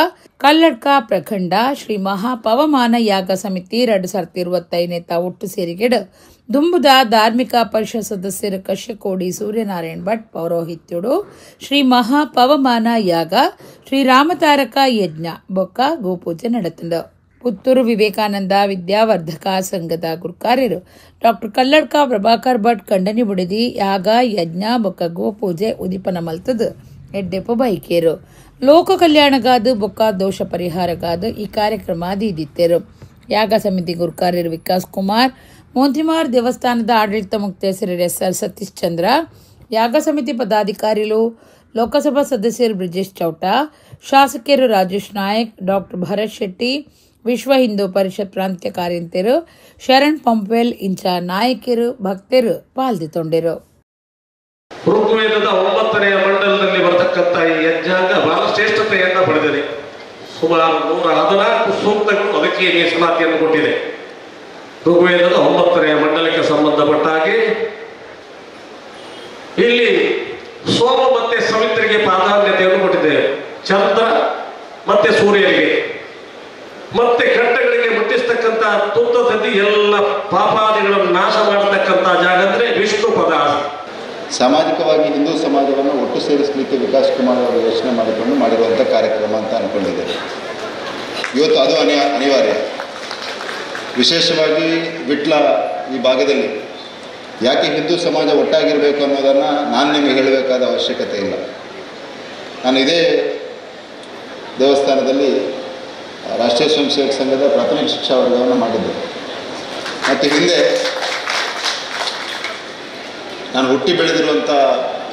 ಕಲ್ಲಡ್ಕ ಪ್ರಖಂಡ, ಶ್ರೀ ಮಹಾ ಪವಮಾನ ಯಾಗ ಸಮಿತಿ 2025 ಒಟ್ಟು ಸೇರಿಗೆಡು ದುಂಬುದ ಧಾರ್ಮಿಕ ಪರಿಷತ್ ಸದಸ್ಯರು ಕಶ್ಯಕೋಡಿ ಸೂರ್ಯನಾರಾಯಣ್ ಭಟ್ ಪೌರೋಹಿತ್ಯುಡು ಶ್ರೀ ಮಹಾ ಪವಮಾನ ಯಾಗ ಶ್ರೀರಾಮ ತಾರಕ ಯಜ್ಞ ಬೊಕ್ಕ ಗೋಪೂಜೆ ನಡೆತಂಡು. ಪುತ್ತೂರು ವಿವೇಕಾನಂದ ವಿದ್ಯಾವರ್ಧಕ ಸಂಘದ ಗುರುಕಾರ್ಯರು ಡಾಕ್ಟರ್ ಕಲ್ಲಡ್ಕ ಪ್ರಭಾಕರ್ ಭಟ್ ಕಂಡನಿ ಬುಡಿದಿ ಯಾಗ ಯಜ್ಞ ಬೊಕ್ಕ ಗೋಪೂಜೆ ಉದಿಪನ ಮಲ್ತದು ಎಡ್ಡೆಪ್ಪು ಬೈಕೇರು. ಲೋಕ ಕಲ್ಯಾಣಗಾದ ಬೊಕ್ಕ ದೋಷ ಪರಿಹಾರಗಾದ ಈ ಕಾರ್ಯಕ್ರಮ ದೀದಿತ್ತೇರು. ಯಾಗ ಸಮಿತಿ ಗುರುಕಾರ್ಯರು ವಿಕಾಸ್ ಕುಮಾರ್, ಮೋಂತಿಮಾರ್ ದೇವಸ್ಥಾನದ ಆಡಳಿತ ಮುಕ್ತೇಸರು SR ಸತೀಶ್ ಚಂದ್ರ, ಯಾಗ ಸಮಿತಿ ಪದಾಧಿಕಾರಿಗಳು ಲೋಕಸಭಾ ಸದಸ್ಯರು ಬ್ರಿಜೇಶ್ ಚೌಟಾ, ಶಾಸಕಿಯರು ರಾಜೇಶ್ ನಾಯಕ್, ಡಾಕ್ಟರ್ ಭರತ್ ಶೆಟ್ಟಿ, ವಿಶ್ವ ಹಿಂದೂ ಪರಿಷತ್ ಪ್ರಾಂತ್ಯ ಕಾರ್ಯಂತರು ಶರಣ್ ಪಂಪ್ವೆಲ್ ಇಂಚ ನಾಯಕರು ಭಕ್ತರು ಪಾಲ್ಗೊಂಡಿರು. ಋಗ್ವೇದದ 9ನೇ ಮಂಡಲದಲ್ಲಿ ಬರತಕ್ಕಂಥ ಈ ಯಜ್ಞಾಂಗ ಬಹಳ ಶ್ರೇಷ್ಠತೆಯನ್ನು ಪಡೆದಿದೆ. ಸುಮಾರು 114 ಸೂಕ್ತಗಳು ಅದಕ್ಕೆ ಮೀಸಲಾತಿಯನ್ನು ಕೊಟ್ಟಿದೆ. ಋಗ್ವೇದದ 9ನೇ ಮಂಡಲಕ್ಕೆ ಸಂಬಂಧಪಟ್ಟ ಹಾಗೆ ಇಲ್ಲಿ ಸೋಮ ಮತ್ತೆ ಸವಿತ್ರಿಗೆ ಪ್ರಾಧಾನ್ಯತೆಯನ್ನು ಕೊಟ್ಟಿದ್ದೇವೆ. ಚಂದ್ರ ಮತ್ತೆ ಸೂರ್ಯರಿಗೆ ಮತ್ತೆ ಘಟ್ಟಗಳಿಗೆ ಮುಟ್ಟಿಸ್ತಕ್ಕಂಥ ತುತ್ತದಲ್ಲಿ ಎಲ್ಲ ಪಾಪಾದಿಗಳನ್ನು ನಾಶ ಮಾಡತಕ್ಕಂಥ ಜಾಗ ಅಂದ್ರೆ ವಿಷ್ಣು ಪದ. ಸಾಮಾಜಿಕವಾಗಿ ಹಿಂದೂ ಸಮಾಜವನ್ನು ಒಟ್ಟು ಸೇರಿಸಲಿಕ್ಕೆ ವಿಕಾಸ್ ಕುಮಾರ್ ಅವರು ಯೋಚನೆ ಮಾಡಿಕೊಂಡು ಮಾಡಿರುವಂಥ ಕಾರ್ಯಕ್ರಮ ಅಂತ ಅಂದ್ಕೊಂಡಿದ್ದೇವೆ. ಇವತ್ತು ಅದು ಅನಿವಾರ್ಯ. ವಿಶೇಷವಾಗಿ ವಿಟ್ಲ ಈ ಭಾಗದಲ್ಲಿ ಯಾಕೆ ಹಿಂದೂ ಸಮಾಜ ಒಟ್ಟಾಗಿರಬೇಕು ಅನ್ನೋದನ್ನು ನಾನು ನಿಮಗೆ ಹೇಳಬೇಕಾದ ಅವಶ್ಯಕತೆ ಇಲ್ಲ. ನಾನು ಇದೇ ದೇವಸ್ಥಾನದಲ್ಲಿ ರಾಷ್ಟ್ರೀಯ ಸ್ವಯಂ ಸೇವಕ ಸಂಘದ ಪ್ರಾಥಮಿಕ ಶಿಕ್ಷಾ ವರ್ಗವನ್ನು ಮಾಡಿದ್ದೆ. ಮತ್ತು ಹಿಂದೆ ನಾನು ಹುಟ್ಟಿ ಬೆಳೆದಿರುವಂಥ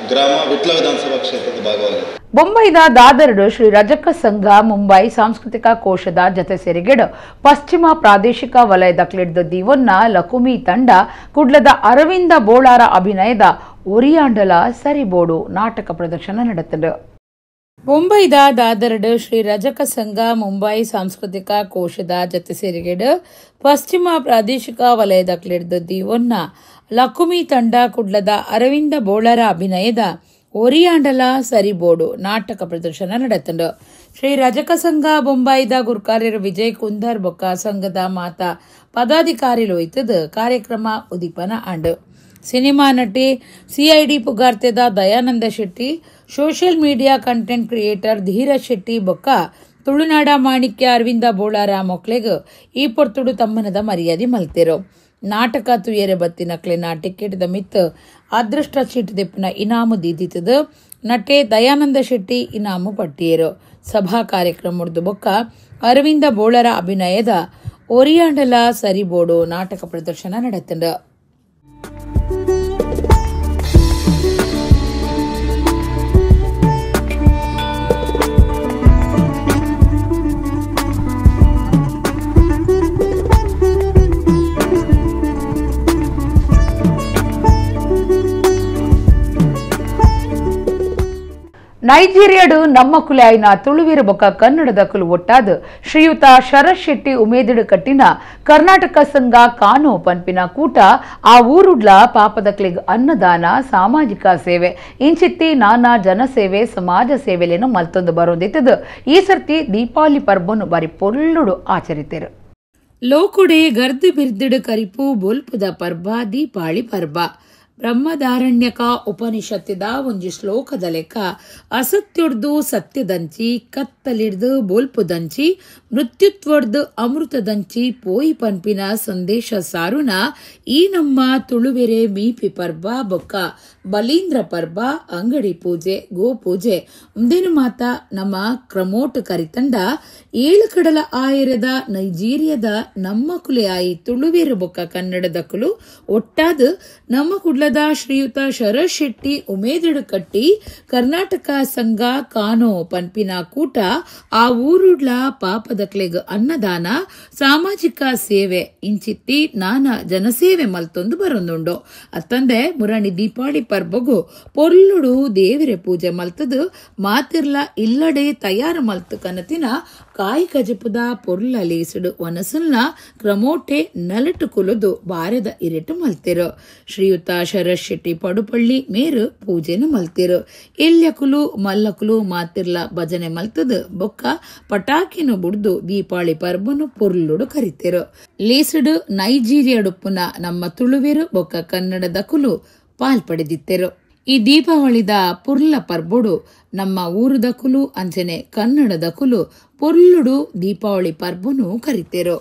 ಗ್ರಾಮ ವಿಟ್ಲ ವಿಧಾನಸಭಾ ಕ್ಷೇತ್ರದ ಭಾಗವಾಗಿದೆ. ಬೊಂಬೈದ ದಾದರಡು ಶ್ರೀ ರಜಕ ಸಂಘ ಮುಂಬೈ ಸಾಂಸ್ಕೃತಿಕ ಕೋಶದ ಜತೆ ಸೇರಿಗೆಡು ಪಶ್ಚಿಮ ಪ್ರಾದೇಶಿಕ ವಲಯದ ಕ್ಲಿಡ್ದ ದಿವನ್ನ ಲಕುಮಿ ತಂಡ ಕುಡ್ಲದ ಅರವಿಂದ ಬೋಳಾರ ಅಭಿನಯದ ಒರಿಯಾಂಡಲ ಸರಿಬೋಡು ನಾಟಕ ಪ್ರದರ್ಶನ ನಡೆಸಿದರು. ಮುಂಬೈದ ದಾದರಡು ಶ್ರೀ ರಜಕ ಸಂಘ ಮುಂಬೈ ಸಾಂಸ್ಕೃತಿಕ ಕೋಶದ ಜತೆ ಸೇರಿಗೆಡು ಪಶ್ಚಿಮ ಪ್ರಾದೇಶಿಕ ವಲಯದ ಕ್ಲಿಡ್ದ ದಿವನ್ನ ಲಕುಮಿ ತಂಡ ಕುಡ್ಲದ ಅರವಿಂದ ಬೋಳಾರ ಅಭಿನಯದ ಒರಿಯಾಂಡಲ ಸರಿಬೋಡು ನಾಟಕ ಪ್ರದರ್ಶನ ನಡೆಸಿದರು. ಶ್ರೀ ರಜಕ ಸಂಘ ಬೊಂಬಾಯಿದ ಗುರುಕಾರ್ಯರು ವಿಜಯ್ ಕುಂದರ್ ಬೊಕ್ಕ ಸಂಘದ ಮಾತಾ ಪದಾಧಿಕಾರಿಲು ಇತ್ತದ ಕಾರ್ಯಕ್ರಮ ಉದೀಪನ ಆಂಡು. ಸಿನಿಮಾ ನಟಿ ಸಿಐಡಿ ಪುಗಾರ್ತೆದ Dayanand Shetty, social media content creator Dheeraj Shetty ಬೊಕ್ಕ ತುಳುನಾಡ ಮಾಣಿಕ್ಯ ಅರವಿಂದ ಬೋಳಾರ ಮೊಕ್ಲೆಗ್ ಈ ಪೊರ್ತುಡು ತಮ್ಮನದ ಮರ್ಯಾದೆ ಮಲ್ತೆರು. ನಾಟಕ ತುಯರೆ ಬತ್ತಿನಕ್ಲೆನ ಟಿಕೆಟ್ ಮಿತ್ ಅದೃಷ್ಟ ಚೀಟ್ ದಿಪ್ಪಿನ ಇನಾಮು ದೀದಿತದ ನಟೆ ದಯಾನಂದ ಶೆಟ್ಟಿ ಇನಾಮು ಪಟ್ಟಿಯರು. ಸಭಾ ಕಾರ್ಯಕ್ರಮದ ಬೊಕ್ಕ ಅರವಿಂದ ಬೋಳರ ಅಭಿನಯದ ಒರಿಯಾಂಡಲ ಸರಿಬೋಡು ನಾಟಕ ಪ್ರದರ್ಶನ ನಡೆತಂಡ. ನೈಜೀರಿಯಾಡು ನಮ್ಮ ಕುಲಾಯಿನ ತುಳುವಿರ ಬೊಕ್ಕ ಕನ್ನಡದ ಕುಲು ಒಟ್ಟಾದ ಶ್ರೀಯುತ ಶರತ್ ಶೆಟ್ಟಿ ಉಮೇದಿಡು ಕಟ್ಟಿನ ಕರ್ನಾಟಕ ಸಂಘ ಕಾನೋ ಪನ್ಪಿನ ಕೂಟ ಆ ಊರುಡ್ಲ ಪಾಪದಕ್ಲಿಗ್ ಅನ್ನದಾನ ಸಾಮಾಜಿಕ ಸೇವೆ ಇಂಚಿತ್ತಿ ನಾನಾ ಜನಸೇವೆ ಸಮಾಜ ಸೇವೆಲೇನು ಮಲ್ತೊಂದು ಬರೋದಿತ್ತದು. ಈ ಸರ್ತಿ ದೀಪಾವಳಿ ಪರ್ಬನು ಬಾರಿ ಪೊಳ್ಳುಡು ಆಚರಿತೇರು. ಲೋಕುಡೆ ಗರ್ದು ಬಿರ್ದಿಡು ಕರಿಪು ಬೊಲ್ಪುದ ಪರ್ಬ ದೀಪಾವಳಿ ಪರ್ಬ. ಬ್ರಹ್ಮದಾರಣ್ಯಕ ಉಪನಿಷತ್ತಿದ ಒಂಜಿ ಶ್ಲೋಕದ ಲೆಕ್ಕ ಅಸತ್ಯೊಡ್ದು ಸತ್ಯದಂಚಿ ಕತ್ತಲಿಡ್ದು ಬೋಲ್ಪುದಂಚಿ ಮೃತ್ಯುತ್ವಡ್ದು ಅಮೃತದಂಚಿ ಪೋಯಿ ಪನ್ಪಿನ ಸಂದೇಶ ಸಾರುನ ಈ ನಮ್ಮ ತುಳುವೆರೆ ಮೀಪಿ ಪರ್ಬ ಬೊಕ್ಕ ಬಲೀಂದ್ರ ಪರ್ಬ ಅಂಗಡಿ ಪೂಜೆ ಗೋ ಪೂಜೆ ಮುಂದೇನು ಮಾತ ನಮ್ಮ ಕ್ರಮೋಟ್ ಕರಿತಂಡ 7 ಕಡಲ ಆಯರದ ನೈಜೀರಿಯಾದ ನಮ್ಮ ಕುಲೆ ಆಯಿ ತುಳುವೆರು ಬೊಕ್ಕ ಕನ್ನಡದ ಕುಲು ಒಟ್ಟಾದ ನಮ್ಮ ಕುಡ್ಲದ ಶ್ರೀಯುತ ಶರತ್ ಶೆಟ್ಟಿ ಉಮೇದಿಡು ಕಟ್ಟಿ ಕರ್ನಾಟಕ ಸಂಘ ಕಾನೋ ಪನ್ಪಿನ ಕೂಟ ಆ ಊರುಡ್ಲ ಪಾಪದಕ್ಲೆಗ್ ಅನ್ನದಾನ ಸಾಮಾಜಿಕ ಸೇವೆ ಇಂಚಿತ್ತಿ ನಾನಾ ಜನಸೇವೆ ಮಲ್ತೊಂದು ಬರೊಂದುಂಡು. ಅತ್ತಂದೆ ಮುರಾಣಿ ದೀಪಾವಳಿ ಪರ್ಬಗು ಪೊರ್ಲುಡು ದೇವಿರೆ ಪೂಜೆ ಮಲ್ತದು ಮಾತಿರ್ಲ ಇಲ್ಲಡೆ ತಯಾರು ಮಲ್ತು ಕನತಿನ ಕಾಯಿ ಕಜಪುದ ಪೊರ್ಲ ಲೀಸುಡು ವನಸುಲ್ನ ಕ್ರಮೋಟೆ ನಲಟು ಕುಲುದು ಬಾರೆದ ಇರೆಟು ಮಲ್ತಿರು. ಶ್ರೀಯುತ ಶರತ್ ಶೆಟ್ಟಿ ಪಡುಪಳ್ಳಿ ಮೇರು ಪೂಜೆನು ಮಲ್ತಿರು. ಎಲ್ಯಕುಲು ಮಲ್ಲಕುಲು ಮಾತಿರ್ಲ ಭಜನೆ ಮಲ್ತದು ಬೊಕ್ಕ ಪಟಾಕಿನು ಬುಡ್ದು ದೀಪಾವಳಿ ಪರ್ಬನು ಪೊರ್ಲುಡು ಕರಿತಿರು. ಲೀಸುಡು ನೈಜೀರಿಯಾಡುಪ್ಪುನ ನಮ್ಮ ತುಳುವೆರು ಬೊಕ್ಕ ಕನ್ನಡದ ಕುಲು ಪಾಲ್ಪಡೆದಿತ್ತೆರು. ಈ ದೀಪಾವಳಿದ ಪುರ್ಲ ಪರ್ಬೊಡು ನಮ್ಮ ಊರುದ ಕುಲು ಅಂಚನೆ ಕನ್ನಡದ ಕುಲು ಪೊರ್ಲುಡು ದೀಪಾವಳಿ ಪರ್ಬನು ಕರಿತೆರು.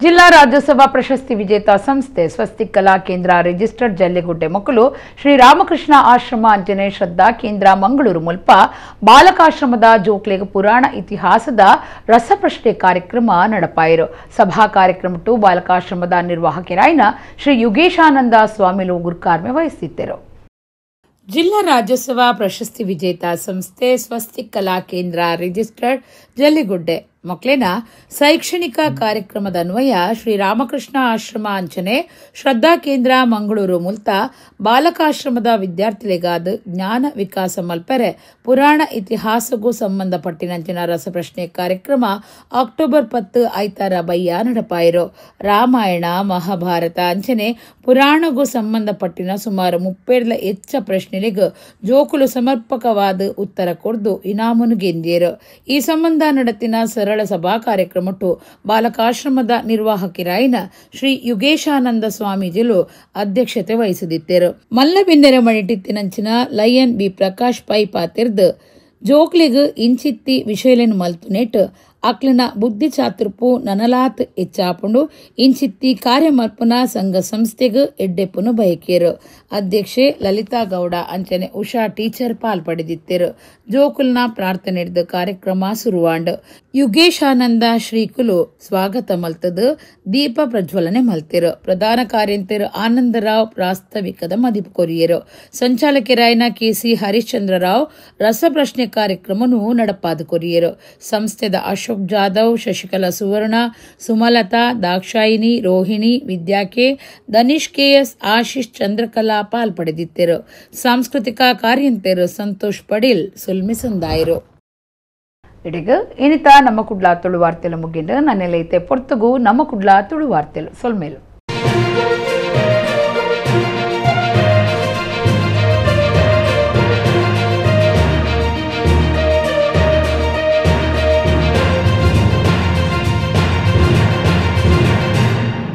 ಜಿಲ್ಲಾ ರಾಜ್ಯೋತ್ಸವ ಪ್ರಶಸ್ತಿ ವಿಜೇತ ಸಂಸ್ಥೆ ಸ್ವಸ್ತಿಕ್ ಕಲಾ ಕೇಂದ್ರ ರಿಜಿಸ್ಟರ್ಡ್ ಜಲ್ಲಿಗುಡ್ಡೆ ಮಕ್ಕಳು ಶ್ರೀರಾಮಕೃಷ್ಣ ಆಶ್ರಮ ಅಂಜನೆ ಶ್ರದ್ಧಾ ಕೇಂದ್ರ ಮಂಗಳೂರು ಮುಲ್ಪ ಬಾಲಕಾಶ್ರಮದ ಜೋಕ್ಲೆಗ್ ಪುರಾಣ ಇತಿಹಾಸದ ರಸಪ್ರಶ್ನೆ ಕಾರ್ಯಕ್ರಮ ನಡಪಾಯಿರು. ಸಭಾ ಕಾರ್ಯಕ್ರಮಟ್ಟು ಬಾಲಕಾಶ್ರಮದ ನಿರ್ವಾಹಕರಾಯಿನ ಶ್ರೀ ಯುಗೇಶಾನಂದ ಸ್ವಾಮಿಲು ಗುರುಕಾರ್ಮೆ ವಹಿಸಿದ್ದರು. ಜಿಲ್ಲಾ ರಾಜ್ಯೋತ್ಸವ ಪ್ರಶಸ್ತಿ ವಿಜೇತ ಸಂಸ್ಥೆ ಸ್ವಸ್ತಿಕ್ ಕಲಾ ಕೇಂದ್ರ ರಿಜಿಸ್ಟರ್ಡ್ ಜಲ್ಲಿಗುಡ್ಡೆ ಮಕ್ಕಳಿನ ಶೈಕ್ಷಣಿಕ ಕಾರ್ಯಕ್ರಮದ ಅನ್ವಯ ಶ್ರೀರಾಮಕೃಷ್ಣ ಆಶ್ರಮ ಅಂಚನೆ ಶ್ರದ್ಧಾ ಕೇಂದ್ರ ಮಂಗಳೂರು ಮುಲ್ತ ಬಾಲಕಾಶ್ರಮದ ವಿದ್ಯಾರ್ಥಿಗಳಿಗಾದ ಜ್ಞಾನ ವಿಕಾಸ ಮಲ್ಪರೆ ಪುರಾಣ ಇತಿಹಾಸಗೂ ಸಂಬಂಧಪಟ್ಟಿನಂಚಿನ ರಸಪ್ರಶ್ನೆ ಕಾರ್ಯಕ್ರಮ ಅಕ್ಟೋಬರ್ 10 ಐತಾರ ಬಯ್ಯ ನಡಪಾಯಿರು. ರಾಮಾಯಣ ಮಹಾಭಾರತ ಅಂಚನೆ ಪುರಾಣಗೂ ಸಂಬಂಧಪಟ್ಟಿನ ಸುಮಾರು 30 ಹೆಚ್ಚ ಪ್ರಶ್ನೆಗಳಿಗೂ ಜೋಕುಲು ಸಮರ್ಪಕವಾದ ಉತ್ತರ ಕೊಡ್ದು ಇನಾಮನು ಗೆಂದಿಯರು. ಈ ಸಂಬಂಧ ನಡತಿನ ಸರಳ ಸಭಾ ಕಾರ್ಯಕ್ರಮಟ್ಟು ಬಾಲಕಾಶ್ರಮದ ನಿರ್ವಾಹಕರಾಯಿನ ಶ್ರೀ ಯುಗೇಶಾನಂದ ಸ್ವಾಮೀಜಿಲು ಅಧ್ಯಕ್ಷತೆ ವಹಿಸಿದ್ದರು. ಮಲ್ಲಬೆನ್ನೆರೆ ಮಣಿಟಿತ್ತಿನಂಚಿನ ಲಯನ್ ಬಿ ಪ್ರಕಾಶ್ ಪೈ ಪಾತಿರ್ದು ಜೋಕ್ಲೆಗ್ ಇಂಚಿತ್ತಿ ವಿಷಯಲೆನ್ ಮಲ್ತು ನೆಟ್ ಅಕ್ಲಿನ ಬುದ್ಧಿ ಚಾತುರ್ಪು ನನಲಾತ್ ಹೆಚ್ಚಾಪುಂಡು ಇಂಚಿತ್ತಿ ಕಾರ್ಯಮರ್ಪಣ ಸಂಘ ಸಂಸ್ಥೆಗ್ ಎಡ್ಡೆಪ್ಪುನು ಬಯಕೇರು. ಅಧ್ಯಕ್ಷೆ ಲಲಿತಾ ಗೌಡ ಅಂಚನೆ ಉಷಾ ಟೀಚರ್ ಪಾಲ್ಪಡೆದಿತ್ತರು. ಜೋಕುಲ್ನ ಪ್ರಾರ್ಥನೆ ಹಿಡಿದು ಕಾರ್ಯಕ್ರಮ ಸುರುವಾಂಡ್ ಯುಗೇಶಾನಂದ ಶ್ರೀಕುಲು ಸ್ವಾಗತ ಮಲ್ತದು ದೀಪ ಪ್ರಜ್ವಲನೆ ಮಲ್ತಿರು. ಪ್ರಧಾನ ಕಾರ್ಯಂತರು ಆನಂದರಾವ್ ಪ್ರಾಸ್ತಾವಿಕದ ಮದಿಪು ಕೊರಿಯರು. ಸಂಚಾಲಕರಾಯನ ಕೆಸಿ ಹರಿಶ್ಚಂದ್ರರಾವ್ ರಸಪ್ರಶ್ನೆ ಕಾರ್ಯಕ್ರಮನು ನಡಪಾದ ಕೊರಿಯರು. ಸಂಸ್ಥೆದ ಅಶೋಕ್ ಜಾಧವ್, ಶಶಿಕಲಾ ಸುವರ್ಣ, ಸುಮಲತಾ, ದಾಕ್ಷಾಯಿನಿ, ರೋಹಿಣಿ, ವಿದ್ಯಾಕೆ, ಧನಿಷ್ ಕೆಎಸ್, ಆಶೀಶ್, ಚಂದ್ರಕಲಾ ಪಾಲ್ಪಡೆದಿದ್ದರು. ಸಾಂಸ್ಕೃತಿಕ ಕಾರ್ಯಂತರು ಸಂತೋಷ್ ಪಡೀಲ್ ಸುಲ್ಮಿಸಂದಾಯರು. ಇಡಿಗ ಇನಿತ ನಮ್ಮ ಕುಡ್ಲ ತುಳು ವಾರ್ತೆಲು ಮುಗಿಂಡು ನನ್ನೆಲ್ಲೈತೆ ಪೊರ್ತುಗು ನಮ್ಮ ಕುಡ್ಲ ತುಳು ವಾರ್ತೆಲು ಸೊಲ್ಮೇಲು.